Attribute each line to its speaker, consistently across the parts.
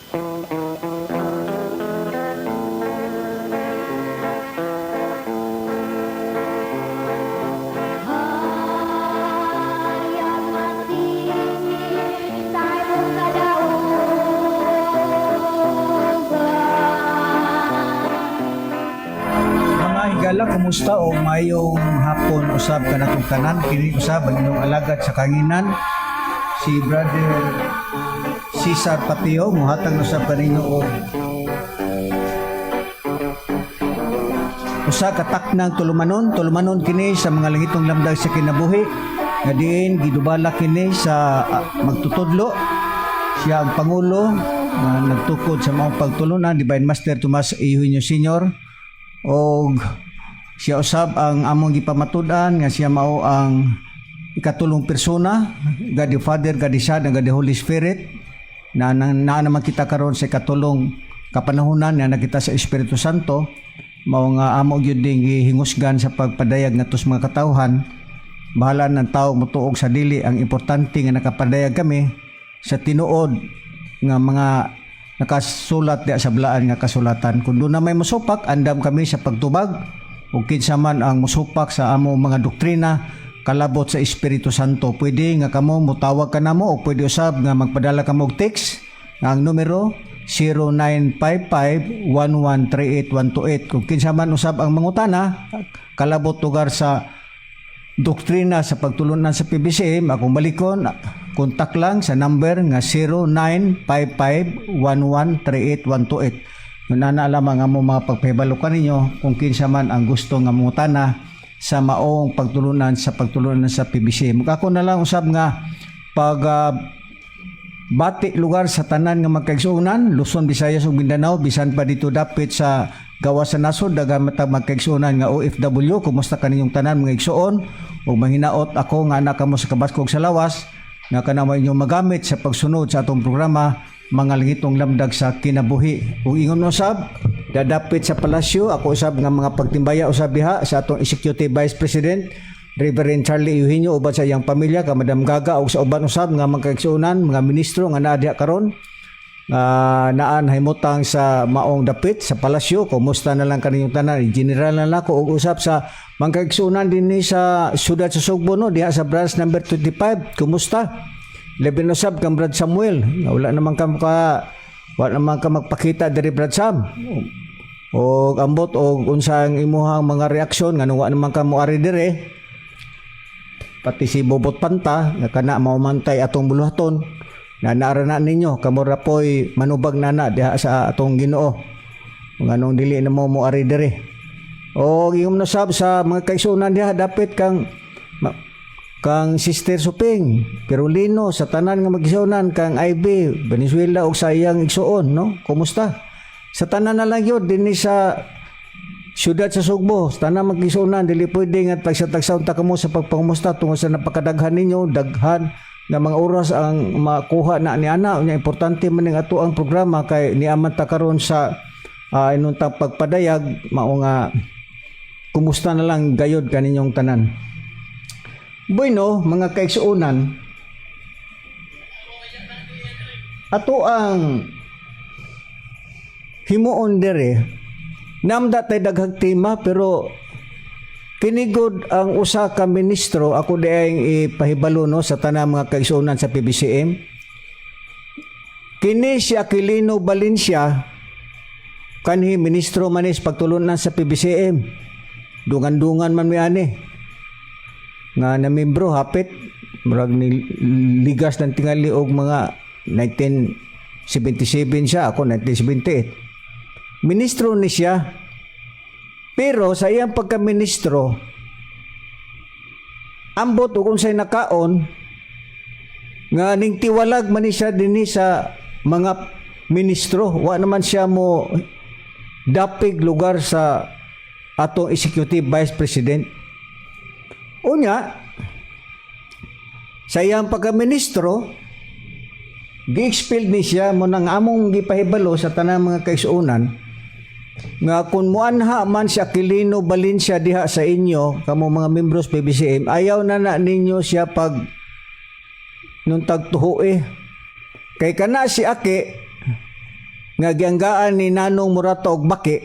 Speaker 1: Higala, kumusta o mayong hapon usab ka natong tanan kini usab ang inyong alagad sa kanginan si Brother Cesar Patio muhatag usab kaninyo og usa ka taknang tulumanon kini sa mga langitong lamdag sa kinabuhi nga diin gidubala kini sa magtutudlo siya ang pangulo na nagtukod sa mga pagtulunan Divine Master Tomas A. Eugenio Sr. og siya usab ang among gipamatud-an nga siya mao ang ikatulong persona, God the Father, God the Son, God the Holy Spirit na naman kita karon sa ikatulong kapanahunan nga nakita sa Espiritu Santo mao nga amo gyud ding gihingusgan sa pagpadayag ngadto sa mga katawhan. Bahala ng tao motuog sa dili, ang importante nga nakapadayag kami sa tinuod nga mga nakasulat di sa blaan nga kasulatan. Kung doon na may musupak, andam kami sa pagtubag o kinsa man ang musupak sa amo mga doktrina kalabot sa Espiritu Santo. Pwede nga kamo mutawag ka namo o pwede usab nga magpadala kamo og text nga ang numero 0955-1138-128. Kung kinsa man usab ang mangutana kalabot lugar sa doktrina sa pagtulunan sa PBCM, akong balikon, kontak lang sa number nga 0955-1138-128. Yun na lamang ang mga pagpahibalukan ninyo kung kinsa man ang gusto nga mungutana sa maong pagtulunan sa PBCM. Ako na lang usab nga pag bati lugar sa tanan nga magkaigsuonan, Luzon, Visayas ug Mindanao, bisan pa dito dapit sa gawas sa nasod daghang matag magkaigsuonan nga OFW. Kumusta kaninyong tanan mga igsuon? Ug manghinaot ako nga anak kamo sa kabaskog sa lawas nga kanamo inyong magamit sa pagsunod sa atong programa mga langitong lamdag sa kinabuhi. Ug ingon usab dadapit sa palasyo ako usab nga mga pagtimbaya usab diha sa atong Executive Vice President Reverend Charlie Eugenio uban sa iyang pamilya ka Madam Gaga ug sa uban usab nga magkaigsuonan mga ministro nga naa diha karon naan himutang sa maong dapit sa palasyo. Kumusta na lang kaninyong tanan? General na lang ko og usap sa mangkaigsuonan din ni sa siyudad sa Sugbo no diha sa branch number 25. Kumusta? Labi usab kang Brad Samuel. Wala naman ka magpakita diri Brad Sam. O ambot o unsang imuhang mga reaksyon ngano wa naman ka mo ari dire. Pati si Bobot Panta nga kana maumantay atong buluhaton. Na naarana ninyo kamura po'y manubag nana diha sa atong Ginoo nganong dili na mo ari dire o giyom na sab sa mga kaigsuonan diha dapit kang Sister Suping Pirulino sa tanan nga magigsuonan kang IB Venezuela og sa iyang igsuon no. Kumusta sa tanan na lang yun dinhi sa siyudad sa Sugbo sa tanan magigsuonan dili pwede nga tagsatagsaon ta kamo sa pagpangumusta tungod sa napakadaghan ninyo daghan nga mga oras ang makuha na ni ana unya importante man ning ato ang programa kay niaman ta karon sa inuntang pagpadayag mao nga kumusta na lang gayod kaninyong tanan. Bueno mga kaigsuonan, ato ang himuon dire namda tay daghang tema pero kinigod ang usa ka ministro ako diayng ipahibalo no sa tanang mga kaigsuonan sa PBCM. Kini si Aquilino Valencia kanhi ministro manis pagtulunan sa PBCM. Dungan-dungan man mi ani nga na membro hapit murag ni ligas ng tingali og mga 1977 siya ako 1978. Ministro ni siya. Pero sa iyang pagka-ministro, ambot o kung sa'y nakaon, nga ning tiwalag man siya din sa mga ministro. Wa naman siya mo dapig lugar sa atong Executive Vice President. Unya, sa iyang pagka-ministro, gi-expel ni siya mo nang among gipahibalo sa tanang mga kaigsuonan nga kung muanha man si Aquilino Valencia diha sa inyo kamo mga membros PBCM ayaw na ninyo siya pag nung tagtuho kay kana si Aki nga gianggaan ni Nanong Morato og baki,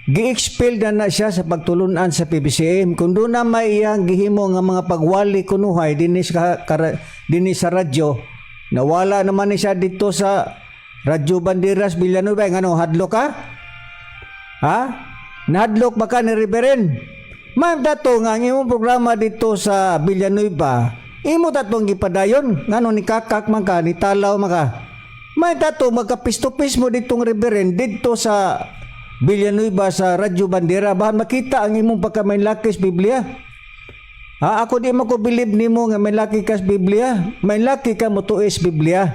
Speaker 1: gi-expel na siya sa pagtulunan sa PBCM. Kung doon na may iyang gihimo nga mga pagwali kunuhay dinis sa radyo, nawala naman ni siya dito sa Radyo Banderas Villanueva. Ngano, hadlok ka? Ha? Nahadlok ba ka ni Reverend? Ma'am, dato nga ang imong programa dito sa Villanueva, imo datong gipadayon. Ngano, ni kakak man ka, ni talaw man ka. Ma'am, dato magkapistopis mo ditong Reverend dito sa Villanueva sa Radyo Bandera, bahan makita ang imong pagka-may-lakis Biblia. Ha, ako di mo ko believe nimo nga may laki kas Biblia. May laki ka mo tuis Biblia.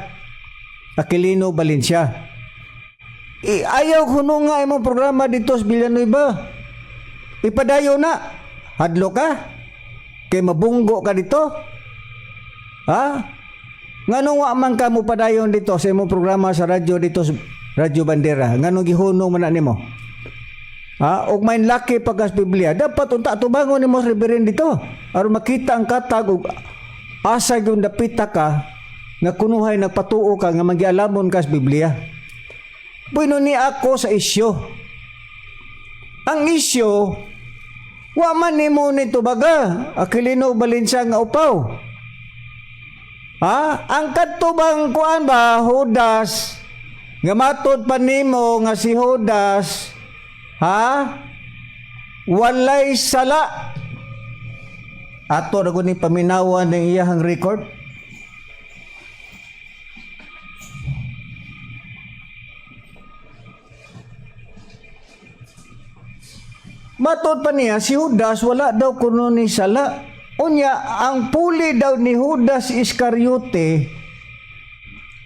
Speaker 1: Aquilino Valencia. Ayaw kuno nga imong programa dito sa Villanueva. Ipadayo na. Hadlo ka? Kay mabunggo ka dito? Ha? Nganong wa man ka mo padayon dito sa imong programa sa radyo dito sa Radyo Bandera? Nganong gihunong man na nimo? Ha? Og may laki pagkas Biblia. Dapat unta tubangon nimo sa Reverend dito. Aron makita ang katag og asa gyud dapita ka nga kunuhay nagpatuo ka nga magialamon ka sa Biblia. Bueno ni ako sa isyo. Ang isyo, wa man nimo nito baga, Aquilino Valencia nga upaw. Ha? Ang katubang kuan ba, Judas, nga matod pa nimo nga si Judas, ha? Walay sala. Ato na ni paminawan ng iyahang record. Matod pa niya, si Judas wala daw kuno ni sala. Unya, ang puli daw ni Judas Iscariote,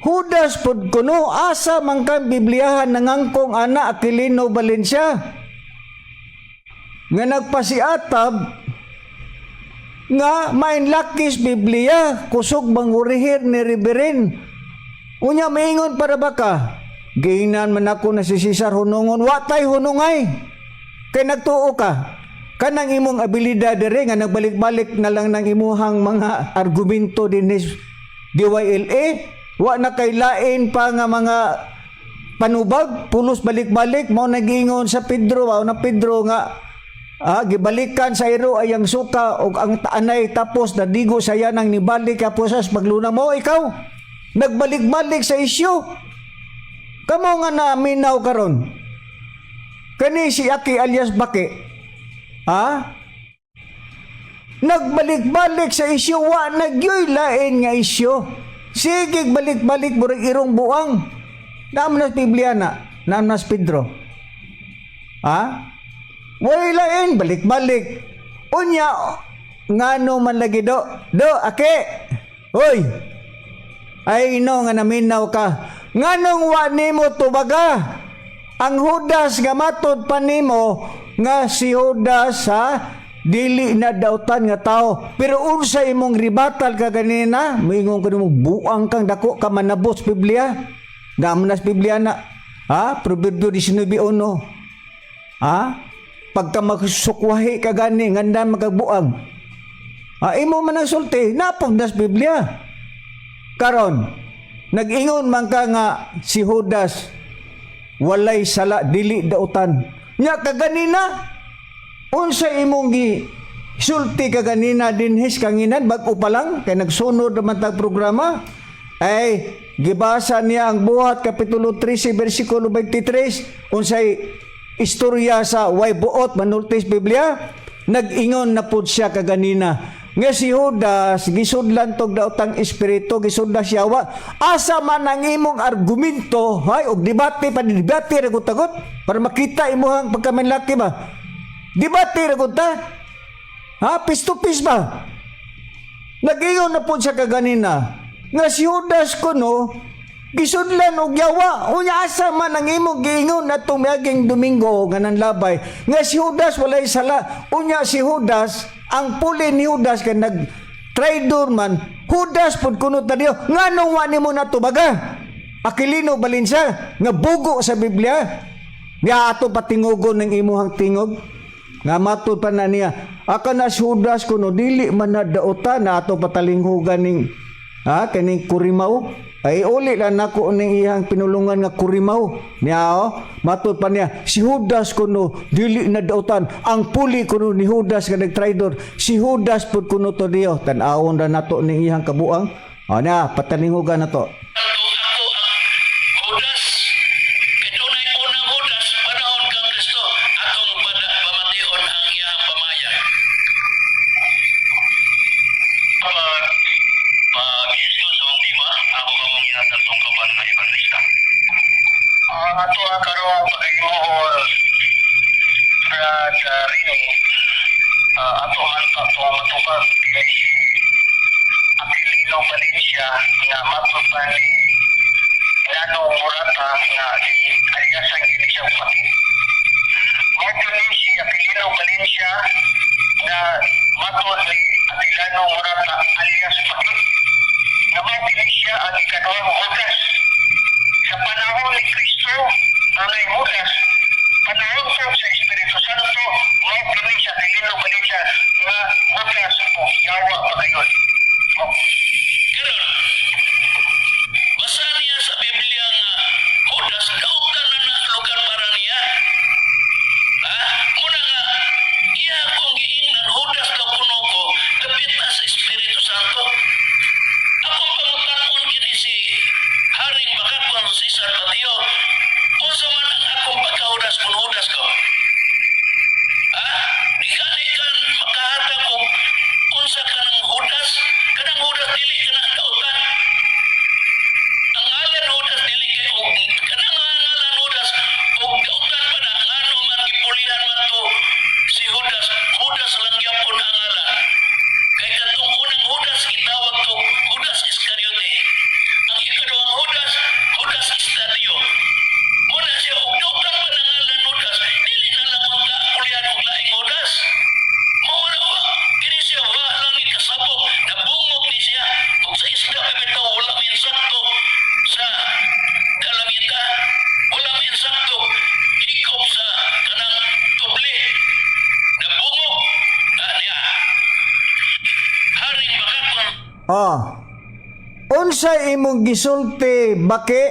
Speaker 1: Judas pod kuno, asa man kang Bibliyahan nangangkong ana Aquilino Valencia. Nga nagpasiatab, nga main lakis Biblia, kusog bang urihir ni Reverend. Unya, maingon para baka, giinan man ako na si Cesar hunungon, watay hunungay. Kay nagtuo ka, kanang imong abilidad dere nga nagbalik-balik na lang ng imuhang mga argumento din is DYLA, wa na kay lain pa nga mga panubag, pulos balik-balik, mao nagingon sa Pedro, na Pedro nga, gibalikan sa iro ayang suka o ang taanay tapos nadigo saya nang nibalik kapos as magluna mo, ikaw, nagbalik-balik sa isyu. Kamo nga na minaw karon. Kani si Aki alias Baki, nagbalik-balik sa isyu, wa nagyoy lain nga isyu. Sige, balik-balik, burang irong buang. Naamnas Biblia na, naamnas Pedro. Way lain, balik-balik. Unya, ngano man lagi do, Aki, hoy, ay no nga naminaw ka. Nganong wa nimo tubaga? Ang Judas nga matod pa nimo nga si Judas dili na dautan nga tao. Pero unsa imong ribatal ka ganina, moingon ka nimo buang kang dako ka manabos Biblia. Gamnas Biblia na. Proverbio 19:1. Pagka magsukwahi ka gani nganda magagbuang. Imo man ang sulti, napugdas Biblia. Karon, nag-ingon man ka nga si Judas walay sala, dili dautan. Nya kaganina, unsa imong gi sulti kaganina dinhis kanginan bag-o pa lang kay nagsunod naman tag programa. Ay gibasa niya ang Buhat kapitulo 13 bersikulo 23 unsay istorya sa way buot manultis Biblia. Nag-ingon na pud siya kaganina nga si Judas gisudlan tog daotang espiritu, gisudlan siya wa asa man ang imong argumento og debate ra gud tagot para makita imong pagkamanlaki ba, debate ra gud ta face to face ba. Nag-ingon na pud siya kaganina nga si Judas kuno gisudlan og yawa. Unya asa man ang imong giingon natong miaging Domingo nga nanlabay nga si Judas walay sala. Unya si Judas, ang puli ni Judas kay nag-traidor man, Judas pud kuno tadiyo. Nganong wa nimo natubaga? Aquilino Valencia nga bugo sa Biblia. Nga ato patingugon ng imuhang tingog. Nga matod pa na niya, aka na si Judas kuno dili man na dautan na ato patalinghugan ning kaning kurimaw. Ay uli lang nako ni iyang pinulungan nga kurimaw. Niya matod pa niya, si Judas kuno dili na dautan, ang puli kuno ni Judas nga nagtraidor. Si Judas pud kuno to diyo. Tan-awon na nato ni iyang kabuang. O na, patalingugan na to.
Speaker 2: Ato karong paghimuon sa rini ato man ato matubag kay Aquilino Valencia nga matod pa ni Lano Morata nga di aliasan gini siya pati. Matod ni si Aquilino Valencia nga matod ni Aquilino Morata alias pati. Namatod ni siya ang ikanawang Judas. Sa panahon ni Kristo, nanay Judas, panahon sa Espiritu Santo, may probinsya, Aquilino Valencia, nga Judas o yawa pa ngayon.
Speaker 3: Karon, basa niya sa Biblia nga Judas dautan na lugar para niya. Muna nga, iya kong giingnan Judas daw kuno ko, kapit na sa Espiritu Santo. Akong pangutanon kini si Haring Makakon Cesar Patio, unsa man ang akong pagkahudas kung hudas ko? Di ka makahatag kung unsa ka ng hudas, kanang hudas dili ka na dautan. Ang ngalan hudas dili kay kanang ngalan hudas og dautan pa na ngano man gipulihan man to si Judas, Judas lang gyapon ang ngalan. Kay katong unang Judas gitawag to Judas Iscariote. Ang ikaduhang Judas, Judas Istadio. Muna siya og dautan pa na ngalan Judas, dili na lang ang pulihan og laing Judas. Mawala wa, kini siya wa lang ni kasabog, nabungog ni siya. Kung sa isda bitaw wala may sakto sa kalangita, wala may sakto hikop sa kanang tubli. Nabungog. Niya. Haring Makakon.
Speaker 1: Unsa imong gisulti baki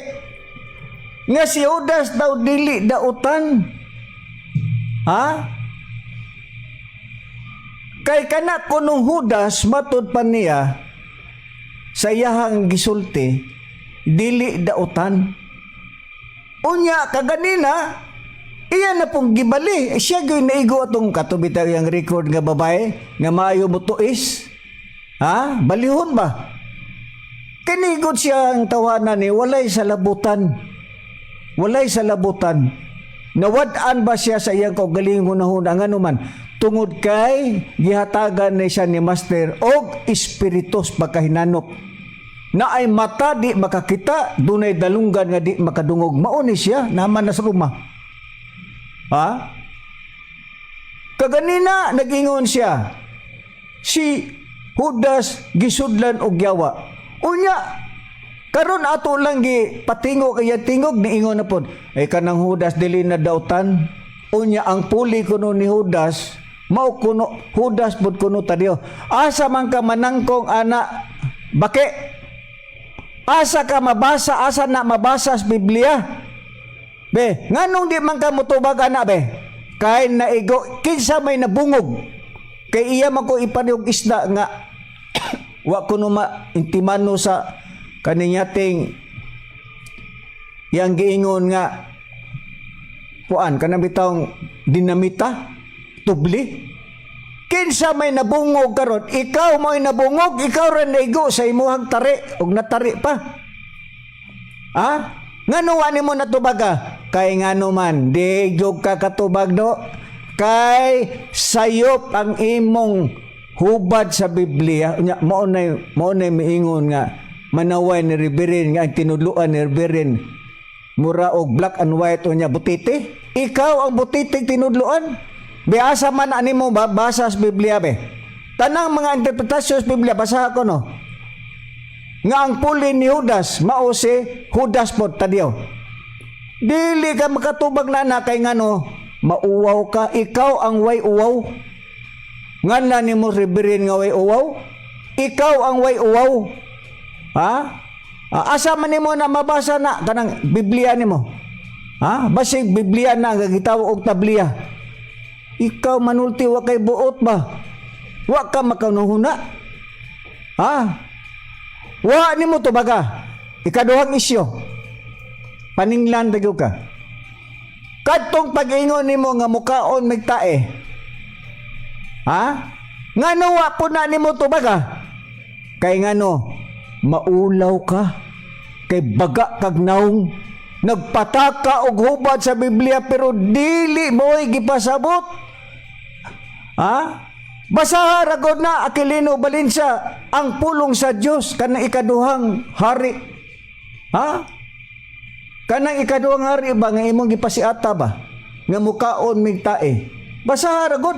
Speaker 1: nga si Judas daw dili dautan? Kay kana kunong Judas matud pa niya sa iyahang gisulti dili dautan. Unya kaganina iya na pong gibali. Siya gyud naigo atong katubitaw yang record nga babae nga maayo mo tuis. Balihon ba? Kinigod siya ang tawanan ni walay sa labutan. Walay sa labutan. Nawad-an ba siya sa iyang kaugalingon na hunang anuman? Tungod kay gihatagan ni siya ni Master og espiritos makahinanop. Na ay mata di makakita, dunay dalunggan nga di makadungog. Mauni siya, naman na sa ruma. Kaganina, nagingon siya. Si Judas gisudlan og yawa. Unya, karon ato lang gi patingo kaya tingog niingon na pod. Ay kanang Judas dili na dautan. Unya ang puli kuno ni Judas, mao kuno Judas pod kuno tadiyo. Asa man ka manangkong ana baki? Asa ka mabasa, asa na mabasa sa Biblia? Be, nganong di man ka mutubag ana be? Kay naigo kinsa may nabungog. Kay iya man ko ipaniog isda nga wa kuno intimano sa kaninyating yang giingon nga kuan kanang bitawng dinamita tubli. Kinsa may nabungog karon? Ikaw mo'y nabungog, ikaw rin naigo sa imuhang tari ug natari pa. Ngano wa nimo natubaga? Kay ngano man di jog ka katubag do. Kay sayop ang imong hubad sa Biblia. Mao na miingon nga manaway ni Reverend nga ang tinudluan ni Reverend mura og black and white o niya butiti. Ikaw ang butiti tinudluan. Biasa man ani mo basa sa Biblia be. Tanang mga interpretasyon sa Biblia basa ko no. Nga ang puli ni Judas mao si Judas pod tadiyo. Dili ka makatubag na kay ngano mauwaw ka, ikaw ang way uwaw. Ngana ni mo Reverend nga way uwaw? Ikaw ang way uwaw. Asa man nimo na mabasa na kanang Biblia nimo? Basig Biblia na nga gitawag og tabliya. Ikaw manulti wa kay buot ba? Wa ka makanuhuna? Wa nimo to baga. Ikaduhang isyu. Paninglan dagyog ka. Kadtong pag-ingon nimo nga mukaon migtae. Ngano wa po na nimo to baga? Kay ngano maulaw ka kay baga kag naong nagpataka og hubad sa Biblia pero dili mo'y gipasabot. Basaha ragod na Aquilino Valencia ang pulong sa Dios kanang ikaduhang hari. Kanang ikaduhang hari ba nga imong gipasiata ba nga mukaon migtae. Basaha ragod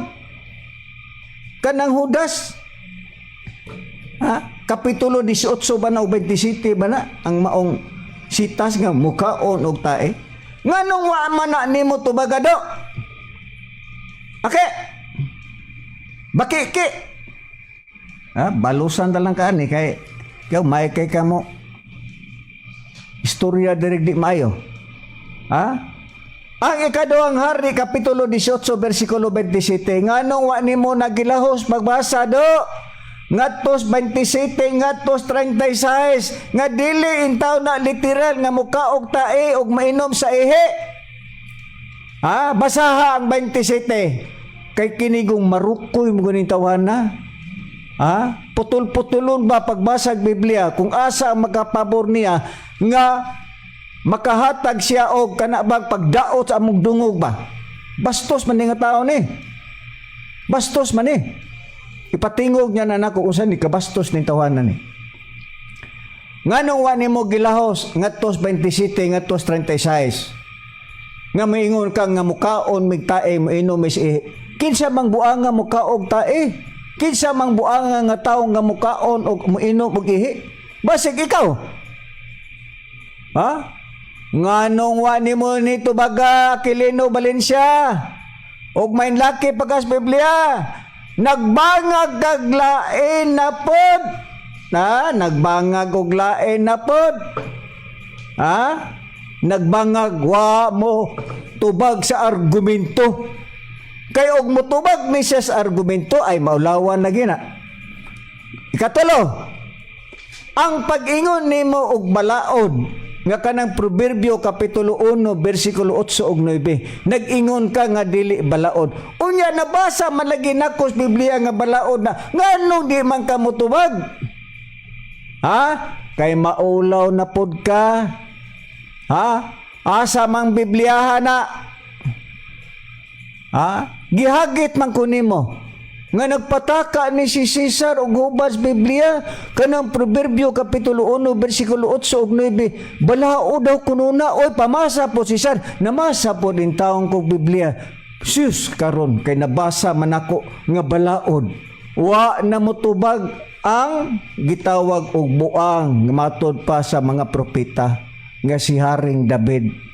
Speaker 1: kanang Judas. Kapitulo 18 ba na o 27 ba na ang maong sitas nga mukaon og tae. Nganong wa man na nimo to bagado? Bakiki. Balusan talang ka ni kay may kay kamo. Istorya direk di mayo. Ang ikaduhang hari kapitulo 18 bersikulo 27 nganong wa nimo nagilahos pagbasa do? Ngatos 27 ngatos 36 nga dili intaw na literal nga mukaog tae og mainom sa ihi. Basaha ang 27 kay kinigong marukoy mo ganing tawana. Putol-putulon ba pagbasag Biblia kung asa ang magkapabor niya nga makahatag siya og kanabang pagdaot sa among dungog ba. Bastos man ni nga tao ni. Bastos man ni. Ipatingog niya na nako kung saan ni kabastos ni tawanan ni. Nganong wa nimo gilahos ngatos 27 ngatos 36. Nga maingon kang nga mukaon migtae mainom is kinsa mang buanga mukaog tae? Kinsa mang buanga nga tawo nga mukaon og mainom og ihi? Basig ikaw. Nganong wa nimo nito baga Aquilino Valencia? Og main laki pagkas Biblia. Nagbangag kag lain na pod. Nagbangag og lain na pod. Nagbangag wa mo tubag sa argumento. Kay og motubag ni siya sa argumento ay maulawan na gina. Ikatulo, ang pag-ingon nimo og balaod nga kanang Proverbio kapitulo 1 bersikulo 8 ug 9 nag-ingon ka nga dili balaod. Unya nabasa man lagi nako sa Biblia nga balaod na nganong di man ka motubag? Kay maulaw na pod ka. Asa mang Bibliyahan na. Gihagit man ko nimo nga nagpataka ni si Cesar og hubad sa Biblia kanang Proverbio kapitulo 1 bersikulo 8 ug 9 balao daw kuno na oy pamasa po si Cesar namasa po din taong kog Biblia sus karon kay nabasa man ako nga balaod wa na motubag ang gitawag og buang nga matod pa sa mga propeta nga si Haring David.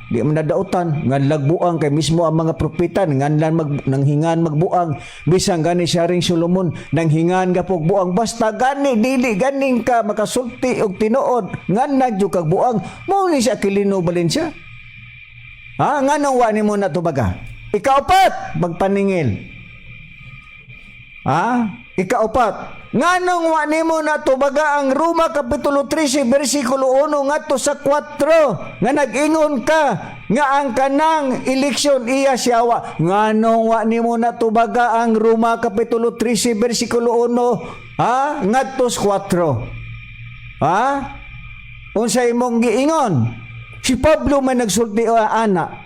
Speaker 1: Di man nadautan ngan lagbuang kay mismo ang mga propeta nganlan nanghingan magbuang bisan gani si Haring Solomon nanghingan ga pog buang basta gani dili ganing ka makasulti og tinuod ngan jud kag buang mao ni si Aquilino Valencia. Nganong wa nimo natubaga? Ikaapat magpaningil. Ikaapat nganong wa nimo natubaga ang Roma kapitulo 13 bersikulo 1 ngadto sa 4 nga nag-ingon ka nga ang kanang eleksyon iya siyawa. Nganong wa nimo natubaga ang Roma kapitulo 13 bersikulo 1 ngadto sa 4? Unsa imong giingon? Si Pablo man nagsulti ana.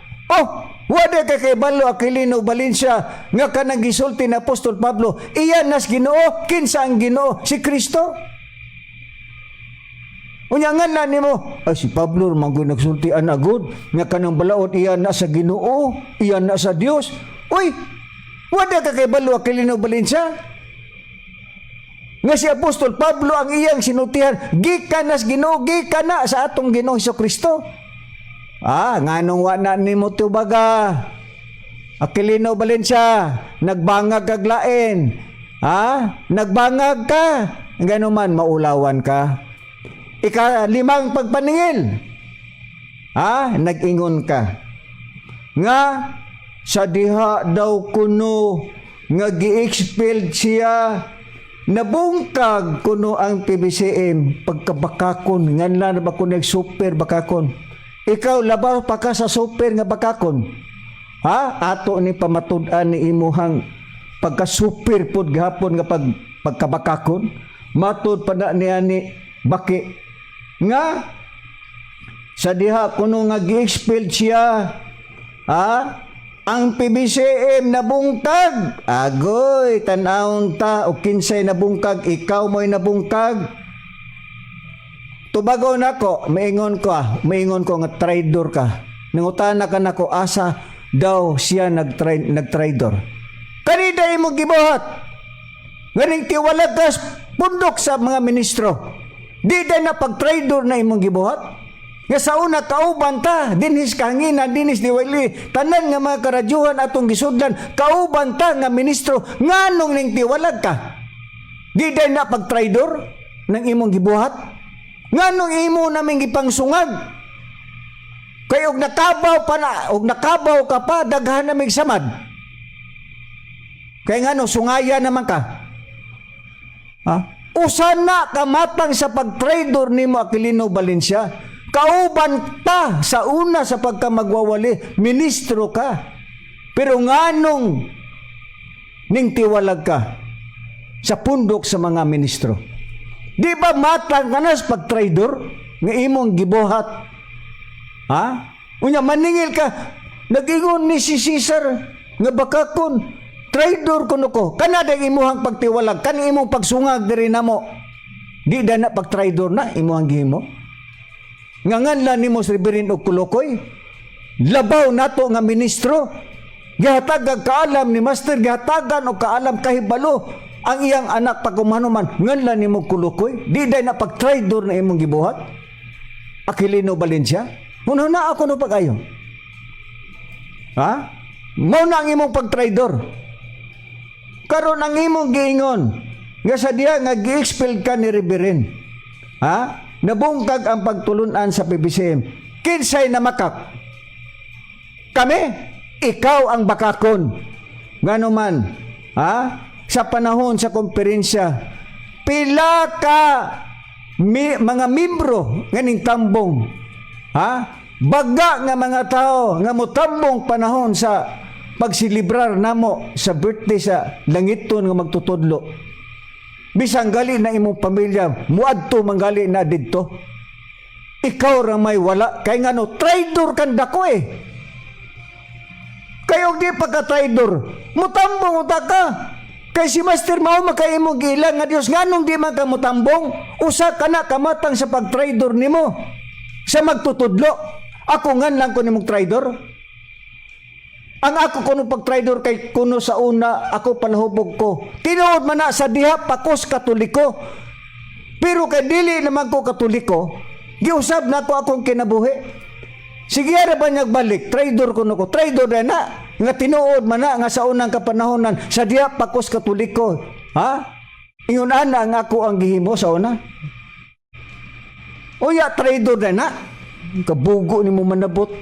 Speaker 1: Wala ka kay balo Aquilino Valencia nga kanang gisulti na Apostol Pablo iyan nas Ginoo. Kinsa ang Ginoo? Si Kristo. Unya nga nimo si Pablo man gyud nagsulti ana gud nga kanang balaod iyan na sa Ginoo, iyan na sa Dios. Uy, wala ka kay balo Aquilino Valencia nga si Apostol Pablo ang iyang sinultihan gikan nas Ginoo, gikan na sa atong Ginoo Hesukristo. Nganong wa na nimo tubaga Aquilino Valencia nagbangag kag lain. Nagbangag ka ngano man maulawan ka. ikalimang pagpaningil. Nag-ingon ka nga sa diha daw kuno nga gi-expelled siya, nabungkag kuno ang PBCM pagkabakakon, nganlan ba kuno super bakakon. Ikaw labaw pa ka sa super nga bakakon. Ato ni pamatud-an ni imuhang pagka-super pod gahapon nga pagkabakakon. Matud pa na niya ni baki nga sa diha kuno nga gi-expelled siya, ang PBCM nabungkag. Agoy, tanawon ta o kinsay nabungkag, ikaw mo'y nabungkag. Tubago na ko, maingon ko nga traidor ka. Nangutana ka na ko, asa daw siya nagtraidor. Kanina mo gibuhat. Nganing tiwalag ka pundok sa mga ministro. Di na pag-traidor na imong gibuhat. Nga sa una kauban ta, dinis kahangina, dinis diwali, tanan nga mga karadyuhan atong gisudlan, kauban ta nga ministro, nganong ning tiwalag ka? Di na pag-traidor ng imong gibuhat? Nganong imo naming gipangsungag? Kay og nakabaw ka pa, daghan naming samad. Kay ngano, sungaya naman ka. Usan na kamatang sa pag-traidor nimo Aquilino Valencia. Kauban ta sa una sa pagkamagwawali, ministro ka. Pero nganong ning tiwalag ka sa pundok sa mga ministro? Di ba matang ka na sa pag-traidor nga imong gibuhat? Unya maningil ka, nag-ingon ni si Cesar nga bakakon, traidor kuno ko. Kanada imuhang pagtiwalag, kan imong pagsungag diri namo. Di na pag-traidor na imuhang gihimo. Nga nganlan nimo si Reverend og Kulokoy, labaw nato nga ministro, gihatag kaalam ni Master, gihatagan og kaalam kahibalo ang iyang anak pagkumanuman, nganlan nimo Kulokoy, di na pag-traidor na imong gibuhat. Aquilino Valencia, uno na ako no pag-ayo. Mao na ang imong pag-traidor. Karon ang imong giingon nga sa diha nga gi-expel ka ni Reverend. Nabungkag ang pagtulunan sa PBCM. Kinsay na makak? Kami? Ikaw ang bakakon. Ngano man, sa panahon sa konferensya, pila ka mga membro nganing tambong, baga nga mga tao nga motambong panahon sa pagsilibrar namo sa birthday sa langiton nga magtutudlo. Bisang gali na imong pamilya, muadto manggali na didto. Ikaw ra may wala. Kay ngano, traidor kan dako eh. Kayo di pagka-traidor, mutambong uta ka. Kay si Master mao makaimong giilang nga Dios, nganong di man ka mutambong? Usa ka na kamatang sa pag-traidor nimo. Sa magtutudlo, ako ngan lang ko nimong traidor. Ang ako kuno pag-traidor kay kuno sa una ako palahubog ko. Tinuod man na sa diha pakos Katoliko. Pero kay dili naman ko Katoliko, giusab na ko akong kinabuhi. Sige ra ba balik, traidor kuno ko. Traidor na nga tinuod man na nga sa unang kapanahonan sa diha pakos Katoliko. Ingon ana ang ako ang gihimo sa una. Uya traidor na. Kabugo nimo manabot.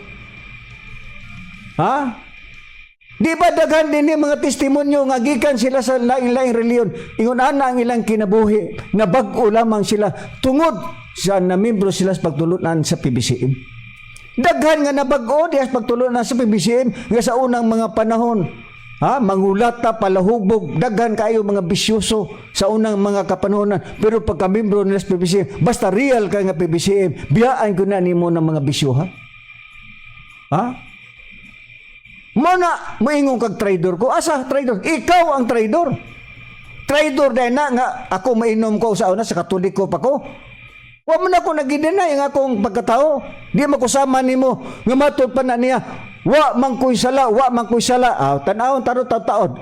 Speaker 1: Di ba daghan din ni mga testimonyo nga gikan sila sa lain-laing reliyon, ingon ana ang ilang kinabuhi, na bag-o lamang sila tungod sa namembro sila sa pagtulunan sa PBCM. Daghan nga nabag-o diha sa pagtulunan sa PBCM nga sa unang mga panahon, mangulata, palahubog, daghan kayo mga bisyoso sa unang mga kapanahonan, pero pagka membro nila sa PBCM, basta real ka nga PBCM, biyaan ko na nimo ng mga bisyo, Muna, moingon kag traidor ko. Asa traidor? Ikaw ang traidor. Traidor dahil na nga ako mainom ko sa una sa Katoliko pa ko. Wa man ako nagidinay ang akong pagkatao. Di makusama nimo nga matud pa na niya. Wa man ko'y sala, wa man ko'y sala. Tanawon tarot taon.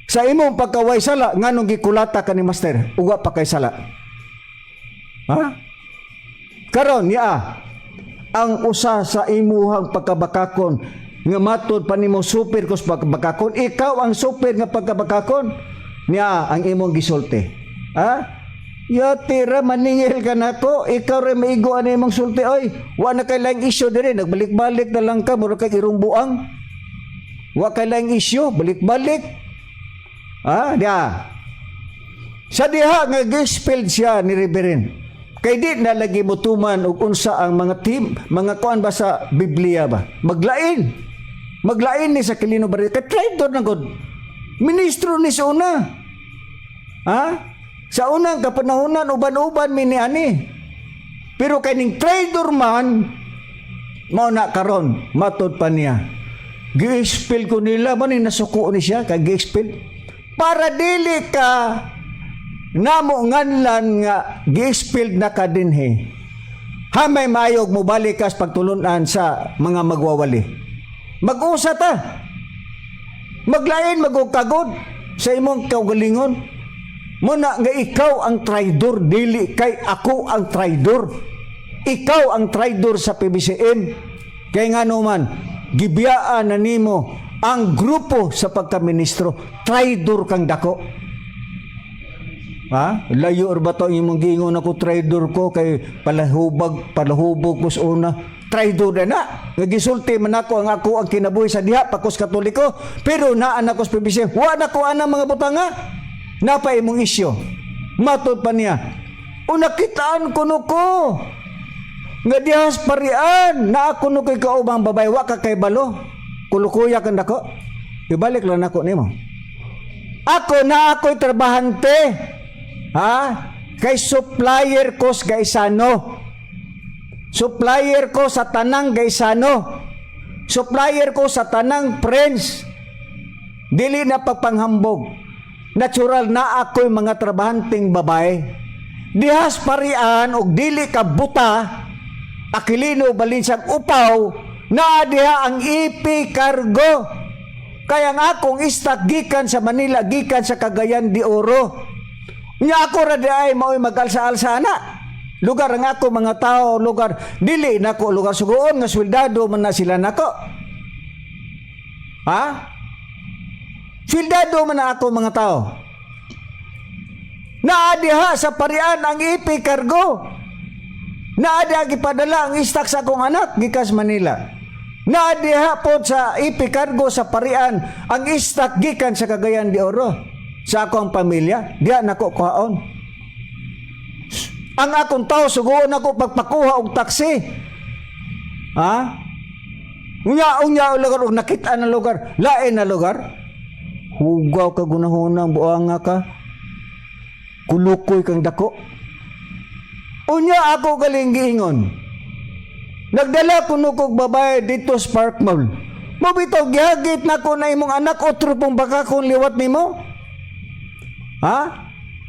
Speaker 1: Sa imong pagkaway sala nganong gikulata ka ni Master. Uwa pa kay sala. Karon ang usa sa imuhang pagkabakakon nga matod pa nimo super kus pagkabakakon, ikaw ang super nga pagkabakakon niya ang imong gisulti. Yati ra maningil ka nako, ikaw ra maigo ani mong sulti oy. Wa na kay laing isyu diri, nagbalik-balik na lang ka mura kay irong buang. Wa kay laing isyu, balik-balik. Dia. Sa diha nga gispilled siya ni Reverend. Kay di na lagi mutuman og unsa ang mga team, mga kuan ba sa Biblia ba? Maglain. Maglain ni sa Aquilino Barrio. Kay traitor na gud. Ministro ni sa una. Sa unang kapanahunan, uban-uban miniani. Pero kaning traitor man, mao na karon, matod pa niya. Gi-expel ko nila, man nasuko ni siya, kay gi-expel. Para dili ka, namo nganlan nga, gi-expel na ka dinhi. Hamay mayog mo balik ka sa pagtulunan sa mga magwawali. Mag-usa ta. Maglain, magukagod sa imong kaugalingon. Muna nga ikaw ang traidor, dili kay ako ang traidor. Ikaw ang traidor sa PBCM. Kay nga naman, gibiyaan na nimo ang grupo sa pagkaministro. Traidor kang dako. Layo ba ito imong giingon ako traidor ko kay palahubog ko sa una. Traidor na. Nagisulti man ako ang kinabuhi sa diha, pakos Katoliko. Pero naan ako sa PBCM. Wa na ko anang mga butanga. Napay mong isyo. Matod pa niya. Unakitaan ko nuko. Nga dihas parian. Na ako nuko ikaubang babay. Wa ka kay balo. Kulukuya kang dako. Ibalik lang ako nimo. Ako na ako'y trabahante. Kay supplier ko sa Gaisano. Supplier ko sa tanang Gaisano. Supplier ko sa tanang friends. Dili na pagpanghambog. Natural na ako'y mga trabahanteng babae. Dihas parian og dili ka buta, Aquilino Balinsang upaw, na diha ang IP Cargo. Kaya ang akong istak gikan sa Manila, gikan sa Cagayan de Oro. Nya ako ra di ay mao'y mag-alsa-alsa na. Lugar ang ako mga tao, lugar, dili nako lugar sugoon, nga sweldado man na sila nako. Sildado man na ako mga tao. Naadiha sa parian ang IP Cargo. Naadiha gipadala ang istak sa akong anak gikas Manila. Naadiha po sa IP Cargo sa parian ang istak gikan sa Cagayan de Oro sa akong pamilya. Diya nako kuhaon. Ang akong tao sugoon ako pagpakuha og taksi. Unya lugar og nakita na lugar, lain na lugar. Hugaw ka gunahunang buanga ka. Kulukoy kang dako. Unya ako galing giingon. Nagdala ko nukog babae dito sa Park Mall. Mabitaw gihagit na ko na imong anak otro pong baka kung liwat nimo.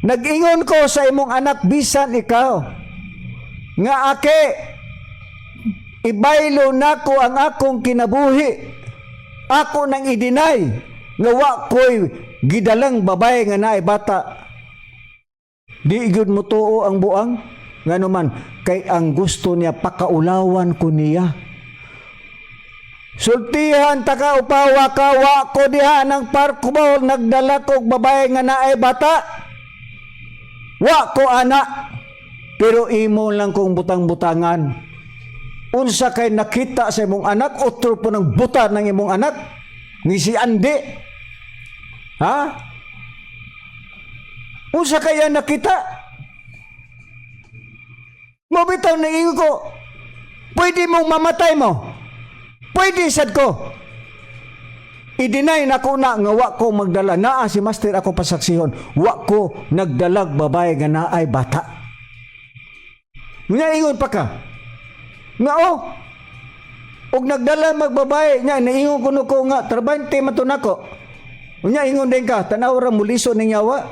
Speaker 1: Nag-ingon ko sa imong anak bisan ikaw. Nga ake, ibaylo na ko ang akong kinabuhi. Ako nang i-deny. Nga wa ko'y gidalang babae nga naay bata. Di igud mo tuo ang buang. Nga naman, kay ang gusto niya pakaulawan ko niya. Sultihan taka upawa ka, wa ko diha ng Park Mall, nagdala ko babae nga naay bata. Wa ko anak. Pero imo lang kong butang-butangan. Unsa kay nakita sa imong anak, otro po ng buta ng imong anak. Ni si Andi. Unsa kaya nakita? Mabitaw na ingo ko. Pwede mong mamatay mo. Pwede sad ko. I-deny na ko na nga wa ko magdala. Naa si Master ako pasaksihon. Wa ko nagdalag babae nga naay bata. Nga ingon pa ka. Nga og nagdala magbabae nya naingon kuno ko nga trabante matunako. Unya ingon din ka tanaw ra muliso ning yawa.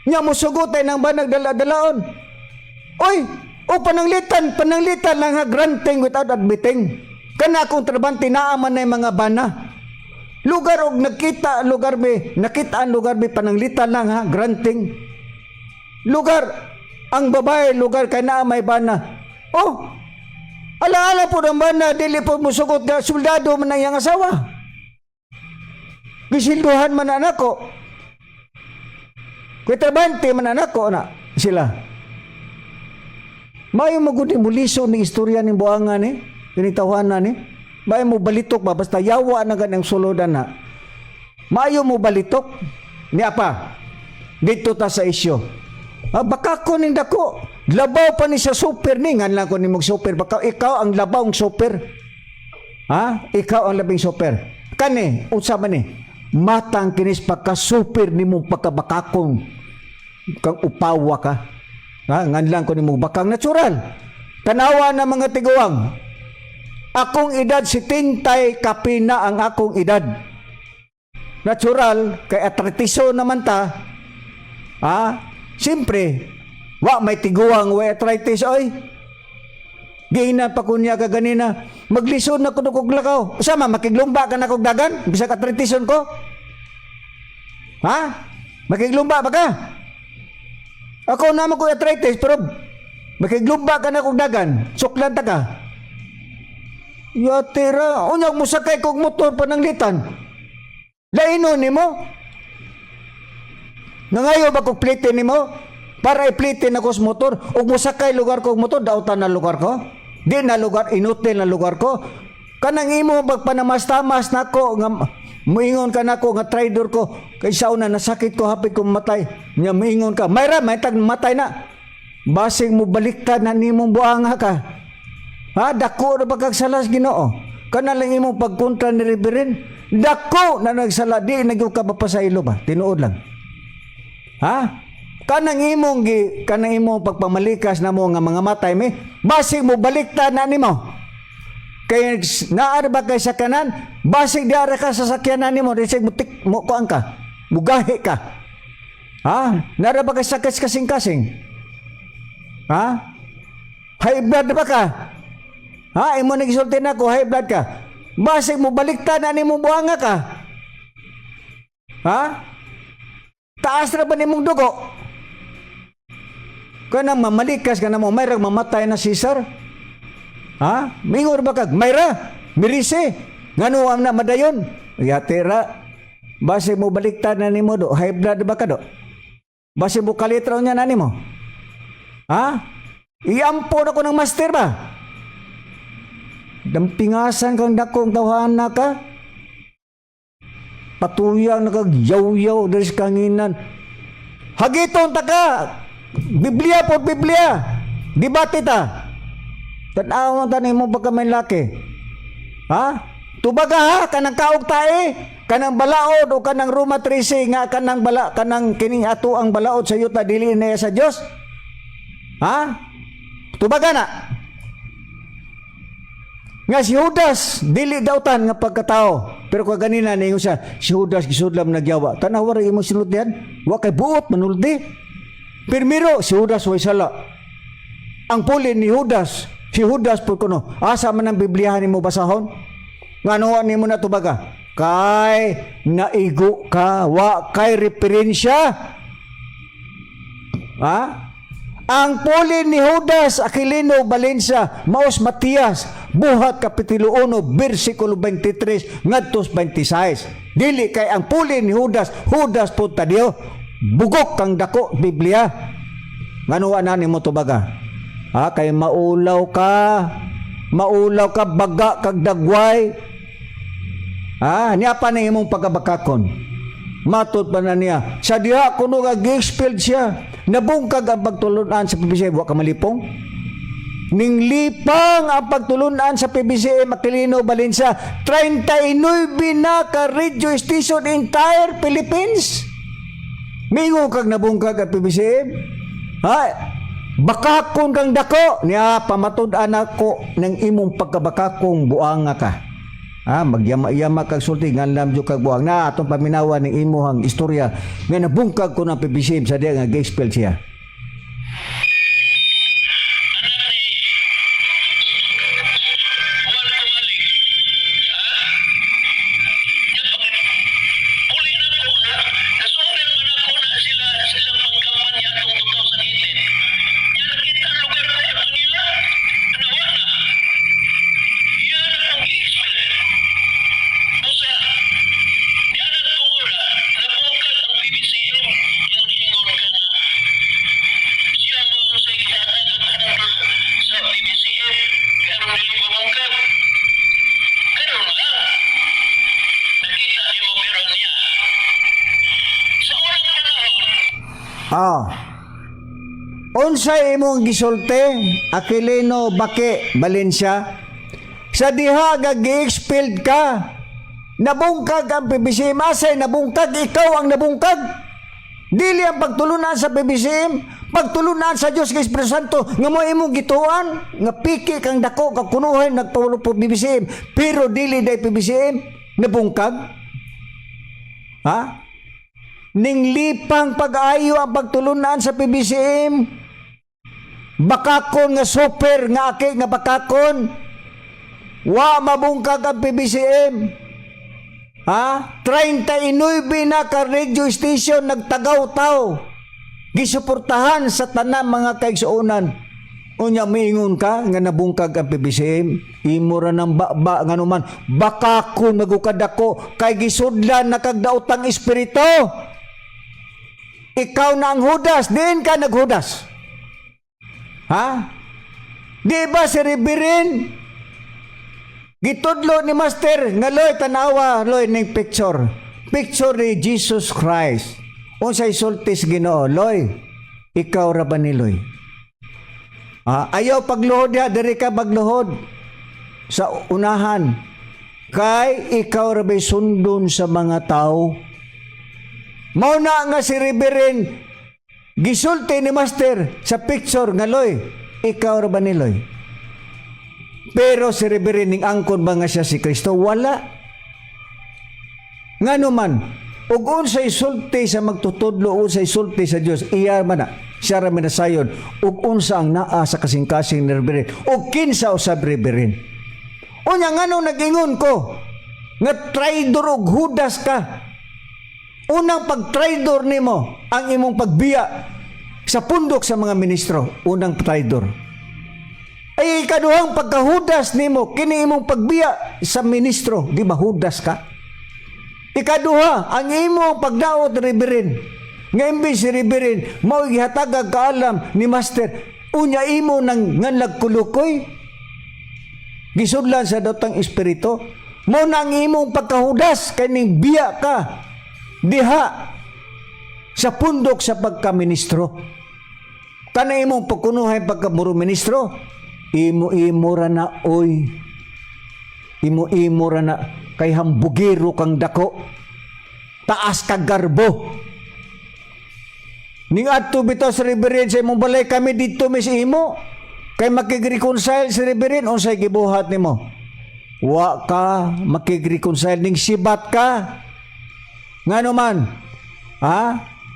Speaker 1: Nya musugotay nang ba nagdala-dalaon. Oy, pananglitan lang ha granting without admitting. Kana akong trabante naa man na mga bana. Lugar og nakita lugar be, nakitaan lugar be pananglitan lang ha granting. Lugar ang babae lugar kay naa may bana. Ala-ala po naman na dili po musugot na soldado man ang iyang asawa. Gisilduhan man anak ko. Kaya trabante man anak ko na sila. Mayo mo gud mo liso ni istorya ni buangan ni, kinitawanan ni. Mayo mo balitok ba basta yawa na ganang suludan na. Mayo mo balitok ni apa? Dito ta sa isyo. Baka ko ning dako. Labaw pa ni sa super ni ngan lang ko ni mog super baka ikaw ang labawng super. Ikaw ang labing super. Kani unsa man ni? Matang kinis pagka super nimong pagkabakakong kang upawa ka. Ngan lang ko ni mong bakang natural. Tanawa na mga tiguang. Akong edad 70 kapina ang akong edad. Natural kay atretiso naman ta. Siyempre, wa may tiguang wa arthritis oy. Giinan pa kunya ka ganina. Maglisod na kuno kog lakaw. Sama makiglumba ka na kog dagan bisag artritison ko. Makiglumba ba ka? Ako naman ko arthritis pero makiglumba ka na kog dagan. Suklan ta ka. Yatira, unyag mo sakay kog motor pananglitan. Laino nimo? Nangayo ba kog plitin nimo? Para iplitin ako sa motor ug mosakay lugar ko motor dautan na lugar ko. Di na lugar inutil na lugar ko. Kanang imo magpanamastamas nako nga muingon ka nako nga trader ko kay sauna nasakit ko hapit ko matay. Nya muingon ka, mayra may tag matay na. Basig mo baliktad na nimong buanga ka. Dako na ba kag salas Ginoo? Kana lang imong pagkontra ni Reverend. Dako na nagsala di nagyud ka mapasaylo ba? Tinuod lang. Kanang imong pagpamalikas na mo nga mga matay mi, basig mo baliktad na nimo. Kay naar ba kay sa kanan, basig diara ka sa sakyanan nimo, disig mo tik mo kuan ka. Mugahi ka. Naar ba kay sakit kasing-kasing? High blood ba ka? Imo nagisulti nako high blood ka. Basig mo baliktad na nimo buanga ka. Taas na ba nimong dugo? Kanang mamalikas ka na mo, mayroong mamatay na Cesar? Mingor ba kag? Mayra? Mirise? Ngano ang na madayon? Yatira, base mo baliktad na nimo do, high blood ba ka do? Base mo kalitraw niya na nimo? Iampo na ko ng master ba? Dampingasan kang dakong tawhana ka? Patuyang nakagyaw-yaw dari sa kanginan. Hagiton ta ka! Biblia po, Biblia! Dibati ta! Tanaw ta nimo pagka may laki. Tubaga kanang kaog tae, kanang balaod o kanang Roma 13 nga kanang kining ato ang balaod sa yuta dili na sa Dios. Tubaga na. Nga si Judas dili dautan nga pagkatao. Pero kung ganina ninyo siya, si Judas gisudlam nagyawa. Tanaw ra imo sinut diyan, wa kay buot manuldi. Primero si Judas way sala. Ang puli ni Judas, si Judas po kuno, asa man ang Bibliyahan nimo basahon? Ngano nimo na tubaga? Kay naigo ka, wa kay referensya. Ang puli ni Judas Aquilino Valencia, maos Matias, buhat kapitulo 1, versikulo 23 ngadtos 26. Dili kay ang puli ni Judas, Judas po tadiyo, bugok kang dako Biblia. Ngano ana nimo tubaga? Kay maulaw ka baga kag dagway. Niya pa na imong pagkabakakon. Matod pa na niya. Sa diha kuno nga gi-expelled siya. Nabungkag ang pagtulunan sa PBCM, wa ka malipong. Ning lipang ang pagtulunan sa PBCM Aquilino Valencia, 39 na ka radio station entire Philippines. Mingo kag nabungkag ang PBCM. Bakakon kang dako. Niya pamatud-an ako ng imong pagkabakakong buanga ka. Magyama-yama kag sulti nganlam jud kag buang na atong paminawa ning imuhang istorya nga nabungkag ko ng PBCM sa diya nga gi-expel siya.
Speaker 3: Siya
Speaker 1: Unsay imong gisulti, Aquilino Bake Valencia? Sa diha gi-expelled ka. Nabungkag ang PBCM. Asay nabungkag, ikaw ang nabungkag. Dili ang pagtulunan sa PBCM, pagtulunan sa Dios kay Espiritu Santo nga mo imong gituan, nga piki kang dako kag kunuhay nagpaulo po PBCM, pero dili day PBCM nabungkag. Ha? Ning lipang pag-ayo ang pagtulunan sa PBCM. Bakakon nga super nga aki nga bakakon. Wa mabungkag ang PBCM. Ha? 39 na ka radio station nagtagaw-taw. Gisuportahan sa tanan mga kaigsuonan. Unya miingon ka nga nabungkag ang PBCM. Imo ra nang baba nga naman. Bakakon magukad ako kay gisudlan na kagdaotang espiritu. Ikaw na ang hudas, din ka naghudas. Ha? Di ba si Reverend? Gitudlo ni Master nga loy tanawa loy ning picture. Picture ni Jesus Christ. Unsay sultis Ginoo, loy. Ikaw ra ba ni loy? Ayaw pagluhod ya, diri ka magluhod sa unahan. Kay ikaw ra ba'y sundon sa mga tao. Mauna nga si Reverend gisulti ni Master sa picture nga loy. Ikaw ra ba ni loy? Pero si Reverend ning angkon ba nga siya si Kristo? Wala. Ngano man, ug unsay sulti sa magtutudlo, unsay sulti sa Dios, iya man na siya ra minasayon ug unsa ang naa sa kasing-kasing ni Reverend ug kinsa usab Reverend. Unya ngano nag-ingon ko nga traidor ug hudas ka. Unang pag-traidor nimo ang imong pagbiya sa pundok sa mga ministro, unang traidor. Ay ikaduhang pagkahudas nimo kini imong pagbiya sa ministro, di ba hudas ka? Ikaduha ang imong pagdaot Reverend. Nga imbis si Reverend mao gihatag kaalam ni Master, unya imo nang nganlag kulukoy. Gisudlan sa dotang espiritu. Mao nang imong pagkahudas kaning biya ka diha sa pundok sa pagkaministro. Kana imong pagkunuhay pagkamuro ministro. Imo ra na oy. Imo ra na kay hambugiro kang dako. Taas kag garbo. Ning adto bitaw sa Reverend sa imong balay kami dito mis imo. Kay makigreconcile si Reverend unsay gibuhat nimo? Wa ka makigreconcile ning sibat ka. Ngano man? Ha?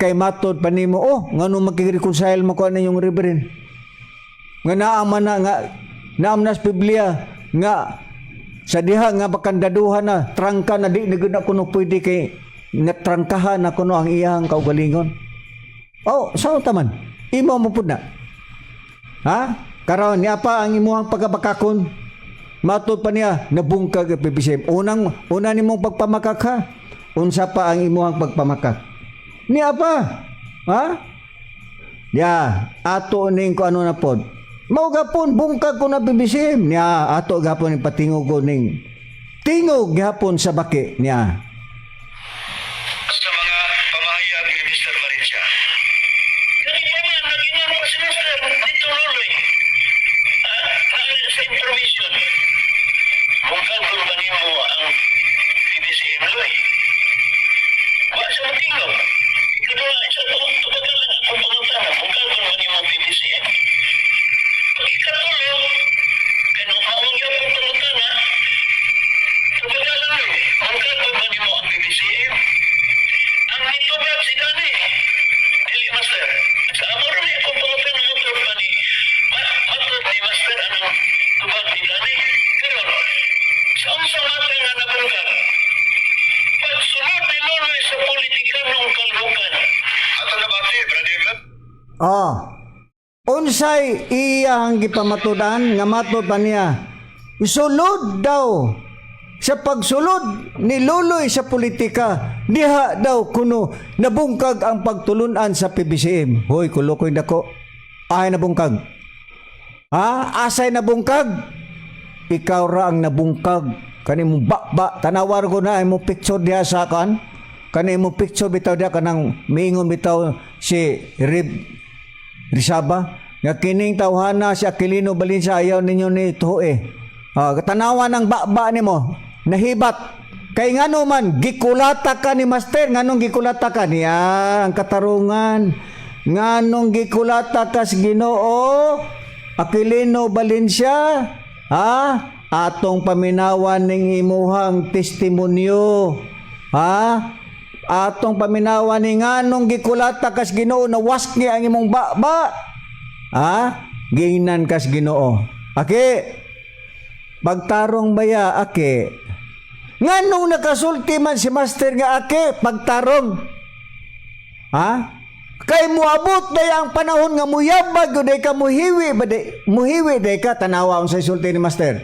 Speaker 1: Kay matod pa nimo, ngano makigreconcile mo ko na yung Reverend? Nga naaman na nga naamnas Biblia nga sa diha nga bakandaduhan na trangka na di na kuno pwede kay natrangkahan na kuno ang iyang kaugalingon. Sao taman? Imo mo pud na. Ha? Karon ni apa ang imuhang pagabakakon? Matod pa niya nabungkag PBCM. Una nimong pagpamakak ha. Unsa pa ang imuhang pagpamakak? Ni apa? Ha? Ya, ato ning ko ano na pod. Mao gapon bungkag ko na PBCM niya ato gapon ning patingog ko ning tingog gapon sa baki niya.
Speaker 2: Sa mga pamahayag ni Mr. Valencia.
Speaker 3: Ganit pa man, nag-ingon pa si Master dito luloy. Sa information. Bungkag ko ba nimo ang PBCM luloy? Wa sa matingog. Kadula, isa tubagal lang akong pangutana. Bungkag ko ba nimo ang PBCM? Ikatulo, kaya maong yung pagpangutana, tubagal lang luloy. Bungkag ko ba nimo ang PBCM? Ang nitubag si Dani. Dili, Master. Sa amor ni akong pangutana ng motor pa ni matod ni Master anong tubag ni Dani. Pero, sa unsa mata nga nabungkag, pagsunod ni Loloy sa politika ng kalbukan.
Speaker 2: Ato na bati, Brother.
Speaker 1: Unsay iyang gipamatudan nga matod pa niya. Sulod daw sa pagsulod ni Luloy sa politika, diha daw kuno nabungkag ang pagtulunan sa PBCM. Hoy, kulokoy dako. Ay nabungkag. Ha? Asay nabungkag? Ikaw ra ang nabungkag. Kani mo ba tanawar ko na mo picture diha sa kan. Kani mo picture bitaw diha kanang miingon bitaw si Rizaba nga kining tawhana si Aquilino Balinsa ayaw ninyo ni tuhe. Tanawa ng baba nimo nahibat kay ngano man gikulata ka ni master, nganong gikulata ka niya ang katarungan, nganong gikulata ka sa Ginoo Aquilino Balinsa, atong paminawan ning imuhang testimonyo, atong paminawan ni nganong gikulata kas Ginoo na waski ang imong baba, giingnan kas Ginoo. Pagtarong baya nganong nakasulti man si master nga pagtarong, kay muabot day ang panahon nga muyabag day ka muhiwi day ka tanawa sa sulti ni master.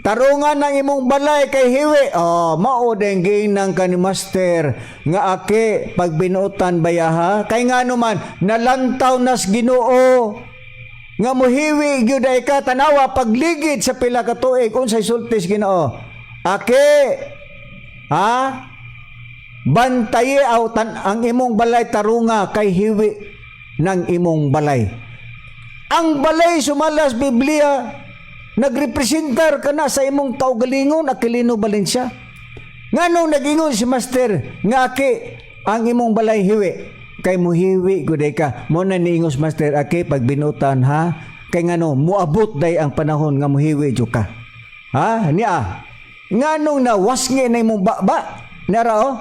Speaker 1: Tarungan ng imong balay kay hiwi. Mao deng ginang ka ni master nga pag binuotan baya kay ngano man nalantaw nas Ginoo nga muhiwi gyud ay ka tanawa pagligid sa pila ka tuig unsay sultis Ginoo. Bantaye ang imong balay tarunga kay hiwi ng imong balay. Ang balay sumalas Biblia nagrepresentar ka na sa imong kaugalingon Aquilino Balinsa. Nganong nagingon si master nga ang imong balay hiwi kay muhiwi guday ka mo na niingos master pag binutan kay ngano muabot day ang panahon nga muhiwi jud ka nganong nawasngi na imong baba nara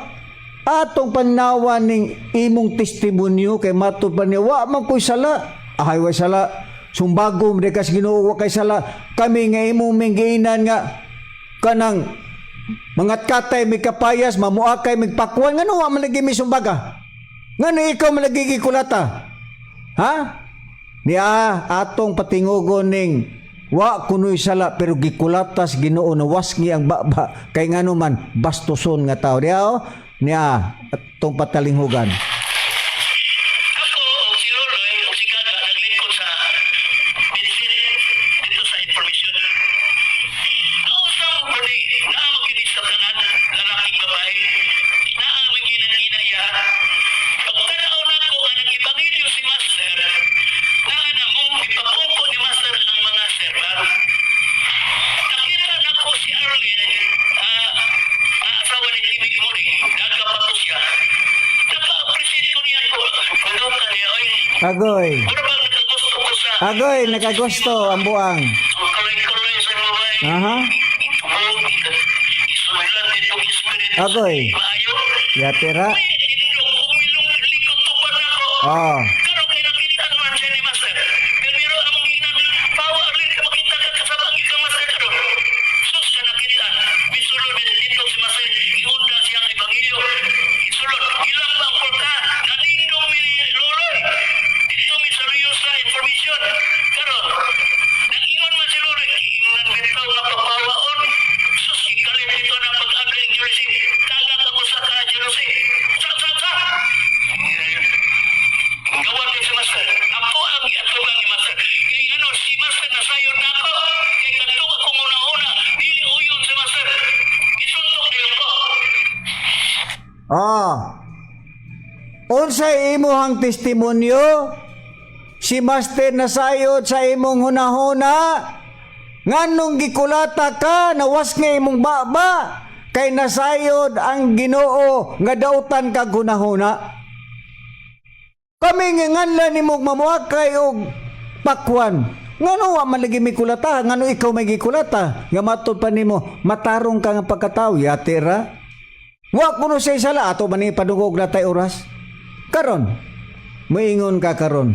Speaker 1: atong panawan ning imong testimonyo kay matud pa niya wa man koy sala wa sala sumbagom de kas Ginoo wa kay sala kami nga imong minggiinan nga kanang mangat katay mi kapayas mamuakay migpakwan ngano wa man lagi mi sumbaga. Ngano ikaw malagigikulata? Atong patingugon ning wa kunoy sala pero gikulatas Ginoo na wasngi ang baba kay ngano man bastuson nga tao. Atong patalinghugan.
Speaker 3: Ako, si Loloy, o si Gaga, naglingkod sa medisina dito sa informasyon. Nausang ko ni naamaginis sa tanan, lalaking babae, naamagin ang inaya. Pagtanaw na ko ang nag-ibangilyo si Master, na mong ipapuko ni Master ang mga serban. Nakita na ko si Arlene, asawa ni Timmy Mori, nagkapato siya. Naka-appreciate ko niya ko. Ano ka niya, oy?
Speaker 1: Agoy.
Speaker 3: Ano bang nakagusto ko sa...
Speaker 1: Agoy, nakagusto ang buang.
Speaker 3: Ang kalay-kalay sa babae. Isulat itong spirit.
Speaker 1: Agoy.
Speaker 3: Maayo.
Speaker 1: Yatira.
Speaker 3: May indong umilong likod ko pa na ko. Karon kay nakita naman siya ni Master. Pero among ginagin, pawa rin ka makita ka kasabang ika Master karon. Sus ka nakita. Misulod dito si Master. Iunda siyang ebanghelyo. Isulod. Ilang bang porta. Nanindong mi Loloy. Dito mi seryosa information. Karon. Nag-ingon man si Loloy. Iingnan bitaw na papawaon. Sus, ikalim dito na pag-agay jersey. Tagat ako sa ka-jersey. Sa. Gawad din si Master. Ako ang iatugang ni Master. Kaya ano, si Master nasayon na ako. Kaya katong ako muna-una. Dili uyon si Master. Isuntok niyo ko.
Speaker 1: Unsay imuhang testimonyo? Si master nasayod sa imong hunahuna. Nganong gikulata ka nawas nga imong baba kay nasayod ang Ginoo nga dautan ka hunahuna. Kami nga nganlan nimong mamuakay og pakwan. Ngano wa man lagi may kulata? Ngano ikaw may gikulata? Nga matod pa nimo matarong ka nga pagkatao yatira. Wa kuno say sala ato man ni padungog na tay oras. Karon moingon ka karon.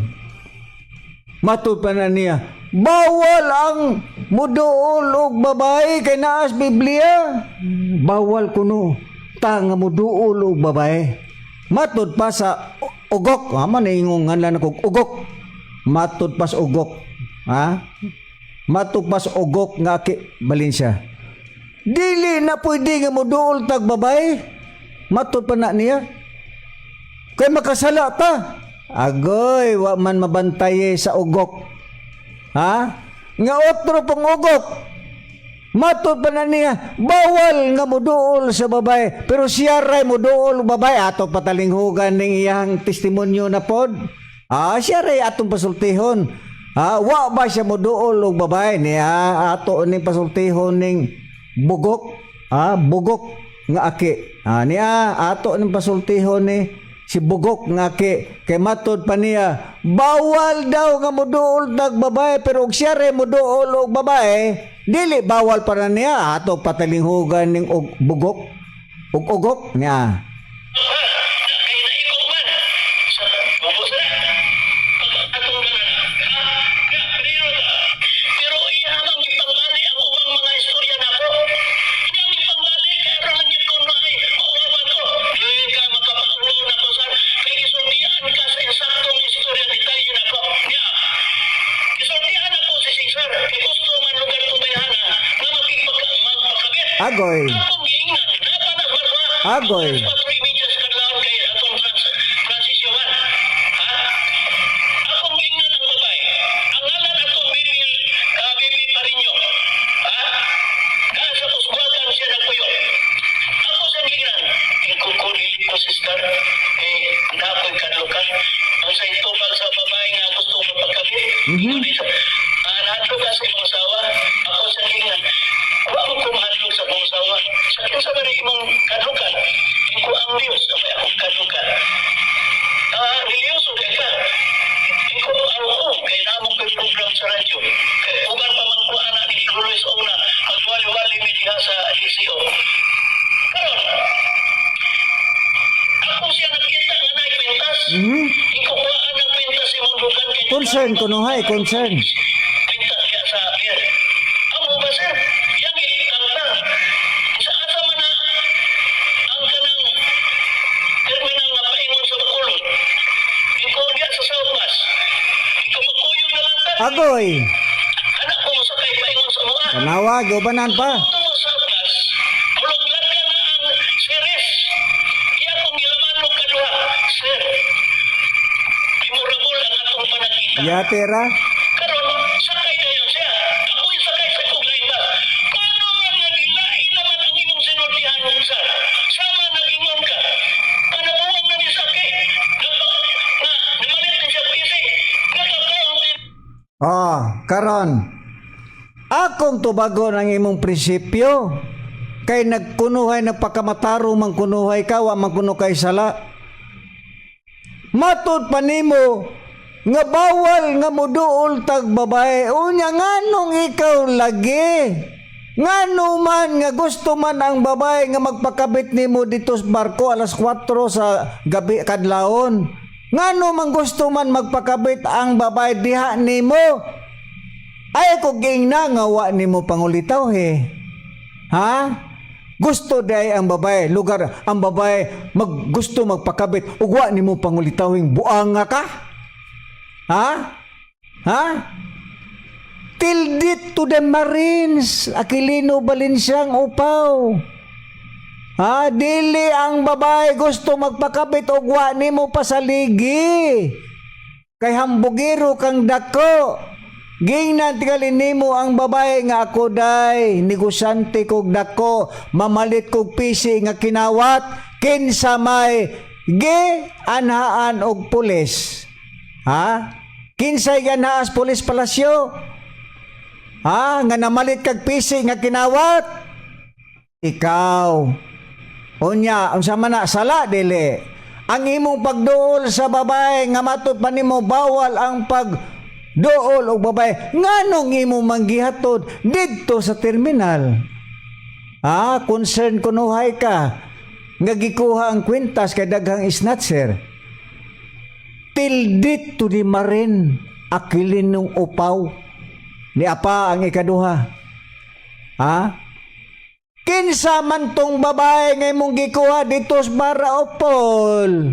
Speaker 1: Matod pa na niya, bawal ang muduol og babae kay naas Biblia. Bawal kuno ta nga muduol og babae. Matod pa sa ugok, man ingong nganlan ako ugok. Matod pa sa ugok. Matod pa sa ugok nga Balinsa. Dili na pwede nga muduol tag babae. Matod pa na niya. Kay makasala ta. Agoy, wa man mabantaye sa ugok. Nga otro pong ugok. Matod pa na niya, bawal nga muduol sa babae. Pero siya ray muduol og babae. Ato patalinghugan ning iyang testimonyo na pod. Siya ray atong pasultihon. Wa ba siya muduol og babae niya? Ato ning pasultihon ning bugok. Bugok nga aki. Niya ato ning pasultihon ni si bugok nga kay matod pa niya, bawal daw nga muduol tag babae, pero og siya ray muduol og babae, dili bawal para niya. Ato patalinghugan ning og bugok og ugok niya.
Speaker 3: Kaya naiko man sa bubos na. Atong ganan. Pero ihamang ipangbali ang ubang mga istorya nako. Yang ipangbali kaya lang yun ko na ay mauwawan ko. Di ka makapaulo na ko sa kay isultian ka sa insaktong istorya ni tayo nako. Isultian ako si Cesar kay gusto man lugar tumayhana na magpakabit.
Speaker 1: Agoy.
Speaker 3: Akong giingnan, napanag barba.
Speaker 1: Agoy.
Speaker 3: Patuloy medyas kadlawon kay atong Francis Yohan. Akong giingnan ang babae. Ang ngalan atong Bibi Parinyo. Sa kusbuatan siya nagpuyo. Ako sa giingnan. Ikukulit ko, sister. Nako'y kadlukan. Ang sa ito pag sa babae nga gusto magpagkabit. Nato ka sa imong asawa. Ako sa giingnan. Huwag mo kumahadlog sa imong asawa. Sa akin sa bari imong kadlukan. Iko ang Diyos na may akong kadlukan. Religyoso kay ka. Iko ang kay namong kay program sa radyo. Kay uban pa man ko anak ni Luis Una. Magwali-wali mi diha sa DCO. Karon, ako siya nakita nga na kwintas. Iko kuhaan ng kwintas imong dugan kay
Speaker 1: Concern ko no hay, concern.
Speaker 3: kwintas siya sa pier. Amo ba sir? Yang itangtang. Sa asa man na ang kanang terminal nga paingon sa Bacolod. Iko diya sa Southwest. Iko magkuyog na lang ta.
Speaker 1: Agoy.
Speaker 3: Anak ko sa kay paingon sa mga.
Speaker 1: Tanawa, gubanan pa.
Speaker 3: Ito mo sa Southwest. Bulog-lag ka na ang series. Iya kong gilaman mo kaduha. Sir. Memorable ang atong panagkita.
Speaker 1: Yatera.
Speaker 3: Karon sakay kayo siya. Ako'y sakay sa kuglain ba? Paano man nagilain naman ang imong sinultihan sa sama nagingon ka? Panabuwang na ni sakay. Namalit din siya pisi. Nakakaon din.
Speaker 1: Karon. Akong tubago ng imong prinsipyo. Kay nagkunuhay nagpakamataro man kunuhay ka, wa man kuno kay sala. Matod pa nimo nga bawal nga muduol tag babae. Unya nganong ikaw lagi? Ngano man nga gusto man ang babae nga magpakabit nimo dito sa barko alas 4 sa gabi kadlawon. Ngano man gusto man magpakabit ang babae diha nimo? Ay ko giingna nga wa nimo pangulitaw he. Gusto day ang babae, lugar ang babae gusto magpakabit ug wa nimo pangulitawing buang nga ka? Tildit to the Marines, Aquilino Balinsyang upaw. Dili ang babae gusto magpakabit ug wa nimo pasaligi. Kay hambugiro kang dako. Gingnan tingalin nimo ang babae nga ako day negosante kog dako, mamalit kog pisi nga kinawat kinsa may anhaan og pulis. Kinsay ganaas pulis palasyo? Nga namalit kag pisi nga kinawat? Ikaw. Unya, unsa man na sala dili. Ang imong pagduol sa babae nga matud pa nimo bawal ang pagduol og babae. Nganong imo manggihatod didto sa terminal? Concern kunuhay ka nga gikuha ang kwintas kay daghang snatcher. Tildit to di marin Aquilino upaw ni apa ang ikaduha. Kinsa man tong babae nga imong gikuha dito sa Baraopol?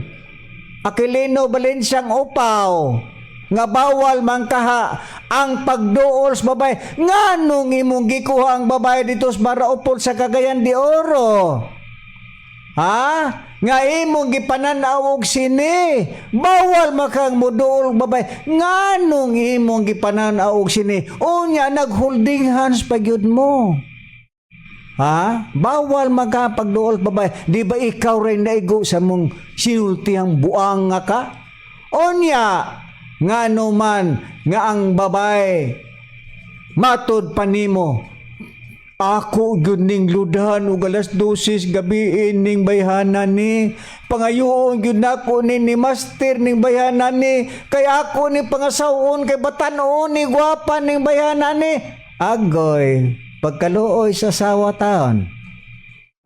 Speaker 1: Aquilino Balinsyang upaw nga bawal man kaha ang pagduol sa babae. Nganong imong gikuha ang babae dito sa Baraopol sa Cagayan de Oro? Nga imong gipananaw og sini, bawal makang muduol babae. Nganong imong gipananaw og sini? Unya nagholding hands pagyud mo. Ha? Bawal magkapagduol babae. Di ba ikaw rin naigo sa mong sinultihang buang nga ka? Onya, nga man nga ang babae matod pa nimo. Ako gyud ning ludahan ug alas 12 gabi ning bayhanan ni. Pangayoon gyud nako ni master ning bayhanan ni. Kay ako ni pangasawon kay batan-on ni gwapa ning bayhanan ni. Agoy, pagkaluoy sa sawa taon.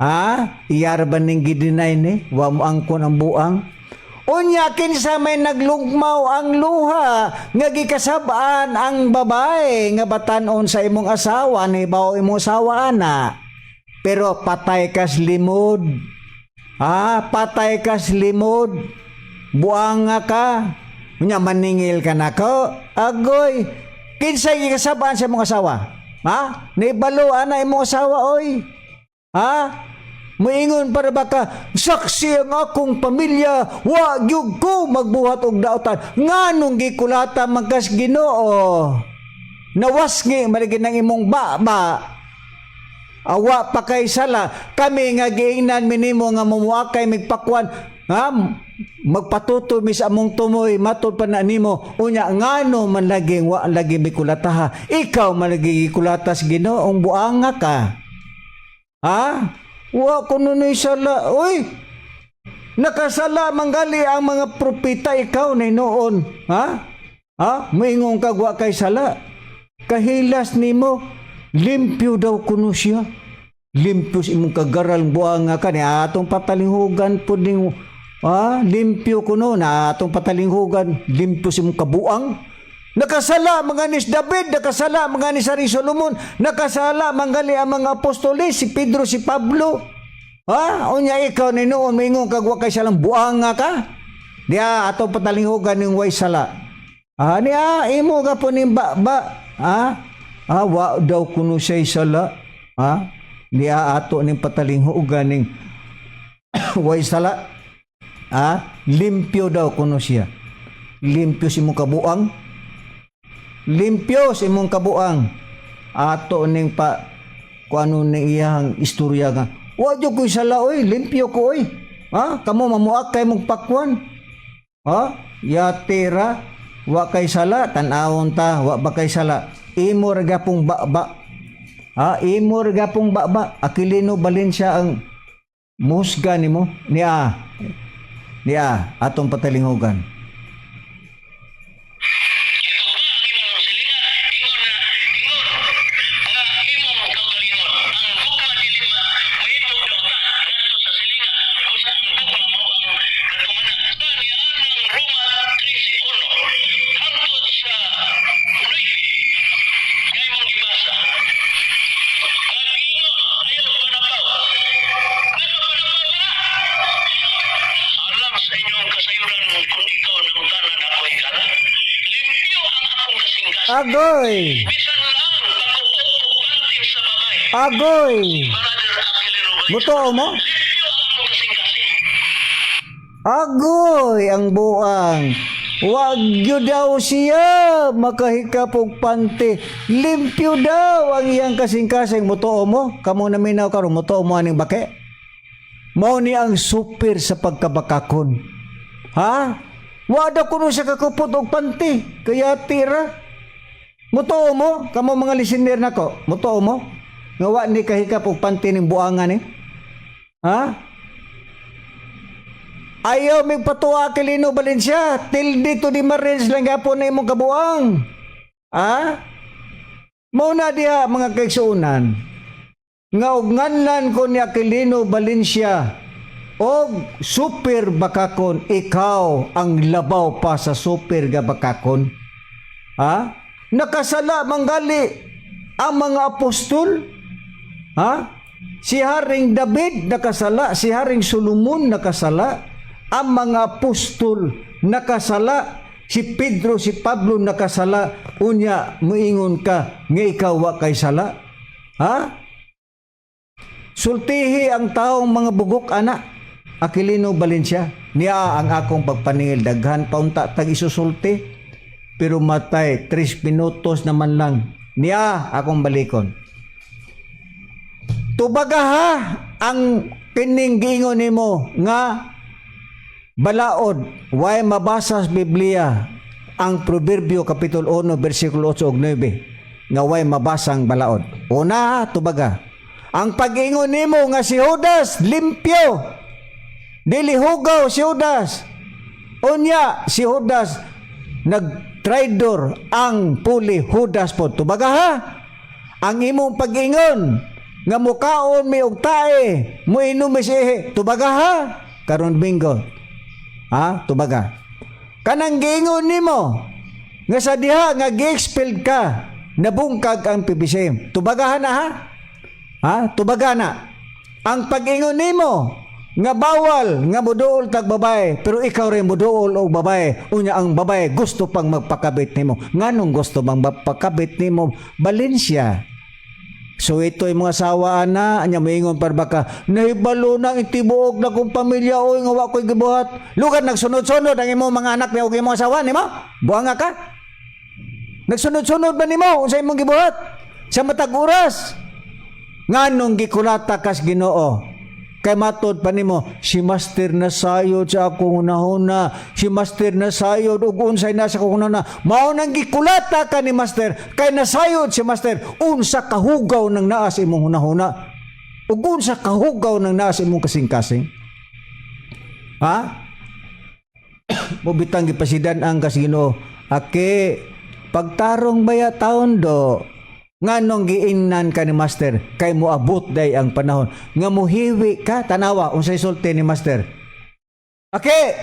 Speaker 1: Ha? Iyarban ning gidinay ni, wa mo angkon ang buang. Unya kinsa may naglugmaw ang luha nga gikasab-an ang babae nga batan-on sa imong asawa ni bawo imong asawa ana. Pero patay kas limod. Ha? Patay kas limod. Buang nga ka. Unya maningil ka nako. Agoy, kinsa gikasab-an sa imong asawa? Ha? Nibalo ana imong asawa oy. Ha? Moingon para baka saksi ang akong pamilya, wa gyud ko magbuhat og daotan. Nganong gikulata magkas Ginoo? Nawasgi malagi ng imong baba. Awa pa kay sala. Kami nga giingnan minimo nga mumuakay migpakwan. Ha? Magpatuto mis among tumoy matod pa na nimo. Unya ngano man laging wa lagi mikulataha. Ikaw man lagi gikulatas Ginoong buanga ka. Ha? Wa ko nunoy sala. Uy! Nakasala manggali ang mga propeta ikaw na noon. Ha? Ha? Moingon ka wa kay sala. Kahilas nimo. Limpyo daw kuno siya. Limpyo si imong kagaral buanga ka ni atong patalinghugan po ning limpyo kuno na atong patalinghugan. Limpyo si imong kabuang. Nakasala mga ni David, nakasala mga ni Sari Solomon, nakasala manggali ang mga apostoles, si Pedro, si Pablo. Ha? Unya ikaw ni noon, maingon kagwa kay salang buang nga ka. Diya, ato patalinghugan ng way sala. Niya, imo ka po ning ba. Wa daw kuno siya sala. Diya, ato ning patalinghugan ng way sala. Limpyo daw kuno siya. Limpyo si mong kabuang. Limpyo si mong kabuang. Ato ning pa kuano ni iyang istorya nga. Wa jud ko sala oy, limpyo ko oy. Kamo mamuak kay mong pakwan. Yatira wa kay sala tan-awon ta, wa ba kay sala. Imo ra gapong baba. Imo ra gapong baba. Aquilino Valencia ang musga nimo. Niya atong patalinghugan. Agoy! Agoy! Buto mo? Agoy ang buang. Wag yun daw siya makahikap og panty. Limpyo daw ang iyang kasing-kasing. Muto mo? Kamu na minaw karon muto mo aning bake? Mao ni ang super sa pagkabakakon. Wada kuno siya kakupot og panty. Kaya tira. Muto mo? Kamu mga listener nako. Muto mo? Nga wa ni kahikap og panty ning buangan ni. Ayaw mig patuwa Aquilino Valencia. Till dito di marins lang gapon na imong kabuang. Mao na diha mga kaigsuonan. Nga og nganlan ko ni Aquilino Valencia og super bakakon, ikaw ang labaw pa sa super ga bakakon. Nakasala manggali ang mga apostol. Si Haring David nakasala, si Haring Solomon nakasala, ang mga apostol nakasala, si Pedro, si Pablo nakasala. Unya muingon ka nga ikaw wa kay sala. Sultihi ang taong mga bugok ana. Aquilino Valencia, niya ang akong pagpaningil, daghan paunta tag isusulti. Pero matay, 3 minutos naman lang. Niya akong balikon. tubaga ha ang kining giingon nimo nga balaod way mabasa sa Biblia ang Proverbio kapitulo 1 bersikulo 8 ug 9 nga way mabasang balaod. Una, tubaga. Ang pag-ingon nimo nga si Judas limpyo. Dili hugaw si Judas. Unya si Judas nag-traidor ang puli Judas po. Tubaga ha. Ang imong pag-ingon nga mukaon mi og tae, muinom mi sihe. Tubaga ha. Karon bingo. Ha? Tubaga. Kanang giingon nimo nga sa diha nga gi-expelled ka, nabungkag ang PBC. Tubaga na ha? Ha? Tubaga na. Ang pag-ingon nimo nga bawal nga muduol tag babae, pero ikaw rin muduol og babae. Unya ang babae gusto pang magpakabit nimo. Nganong gusto bang magpakabit nimo? Valencia. So ito'y mga sawaan na, anya moingon par baka, nahibalo na itibuok na kong pamilya, oy nga wa ko'y gibuhat. Lugan, nagsunod-sunod ang imong mga anak niya o imong asawa, nimo? Buanga ka? Nagsunod-sunod ba nimo sa imong gibuhat? Sa matag oras? Nganong gikulata kas Ginoo? Kay matod pa nimo, si Master na sayod sa akong unahuna, si Master na sayod ug unsay na sa akong unahuna. Mao nang gikulata ka ni Master, kay nasayod si Master, unsa kahugaw ng naas imong unahuna, ug unsa kahugaw ng naas imong kasing-kasing. Ha? Mubitang gipasidan ang kas Ginoo, ake pagtarong baya taon do. Nganong giingnan ka ni Master kay moabot day ang panahon nga muhiwi ka tanawa unsay sulti ni Master. Okay,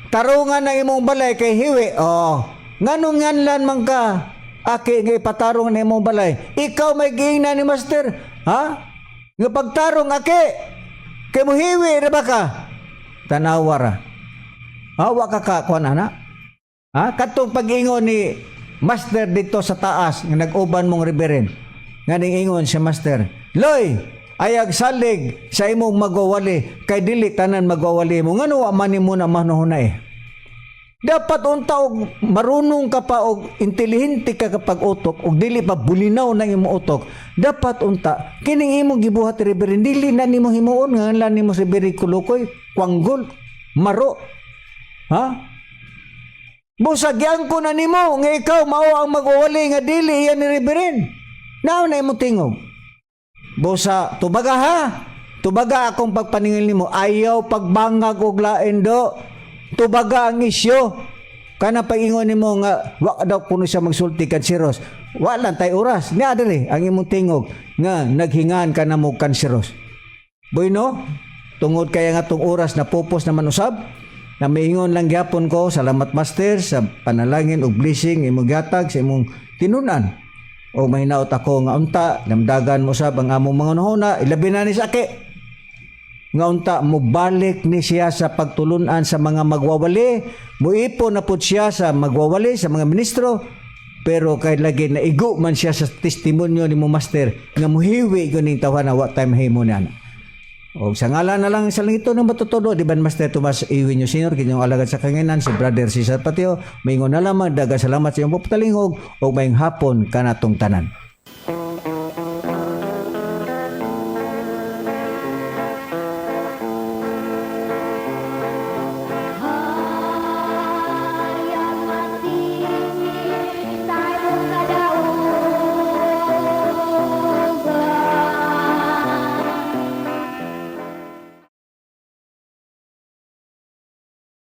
Speaker 1: tarungan na imong balay kay hiwi. Oh, nganong nganlan man ka? Aki nga ipatarong na imong balay. Ikaw may giingnan ni Master, ha? Nga pagtarong aki kay muhiwi ra ba ka? Tanawa ra. Hawa ka kuan ana? Ha? Katong pag-ingon ni Master dito sa taas nga nag-uban mong reverend nga ingon si Master, Loy, ayag salig sa imong magwawali kay dili tanan magwawali mo ngano wa man nimo na manuhuna eh. Dapat unta og marunong ka pa og intelihente ka kapag utok og dili pa bulinaw nang imong utok. Dapat unta kining imong gibuhat reverend dili na nimo himuon nga lan nimo si Berikulukoy, Kwanggol, Maro. Ha? Busagyan ko na nimo nga ikaw mao ang magwawali nga dili yan ni Reverend. Nao na imong tingog. Busa, tubaga ha. Tubaga akong pagpaningil nimo. Ayaw pagbangag og lain do. Tubaga ang isyo. Kana paingon nimo nga wa daw kuno siya magsulti kanseros. Wa lang tay oras. Ni adiri ang imong tingog nga naghingan ka na mo kanseros. Bueno, tungod kaya nga tong oras na pupos naman usab. Na maingon lang gyapon ko, salamat Master sa panalangin ug blessing imong gatag sa imong tinunan. O may naot ako nga unta, damdagan mo sab ang among mga unahuna, ilabi na ni Saki. Nga unta, mubalik ni siya sa pagtulunan sa mga magwawali, muipon na po siya sa magwawali, sa mga ministro, pero kay lagi na igo man siya sa testimonyo ni mo Master, nga muhiwi ko ning tawa na what time himo na. O sa ngalan na lang sa langito ng matutudo, di ba Master Tomas Iwinyo Sr., kinyong alagad sa kanginan, si Brother Cesar Patio, may na lamang daga salamat sa iyong puputalingog, o may hapon kanatong tanan.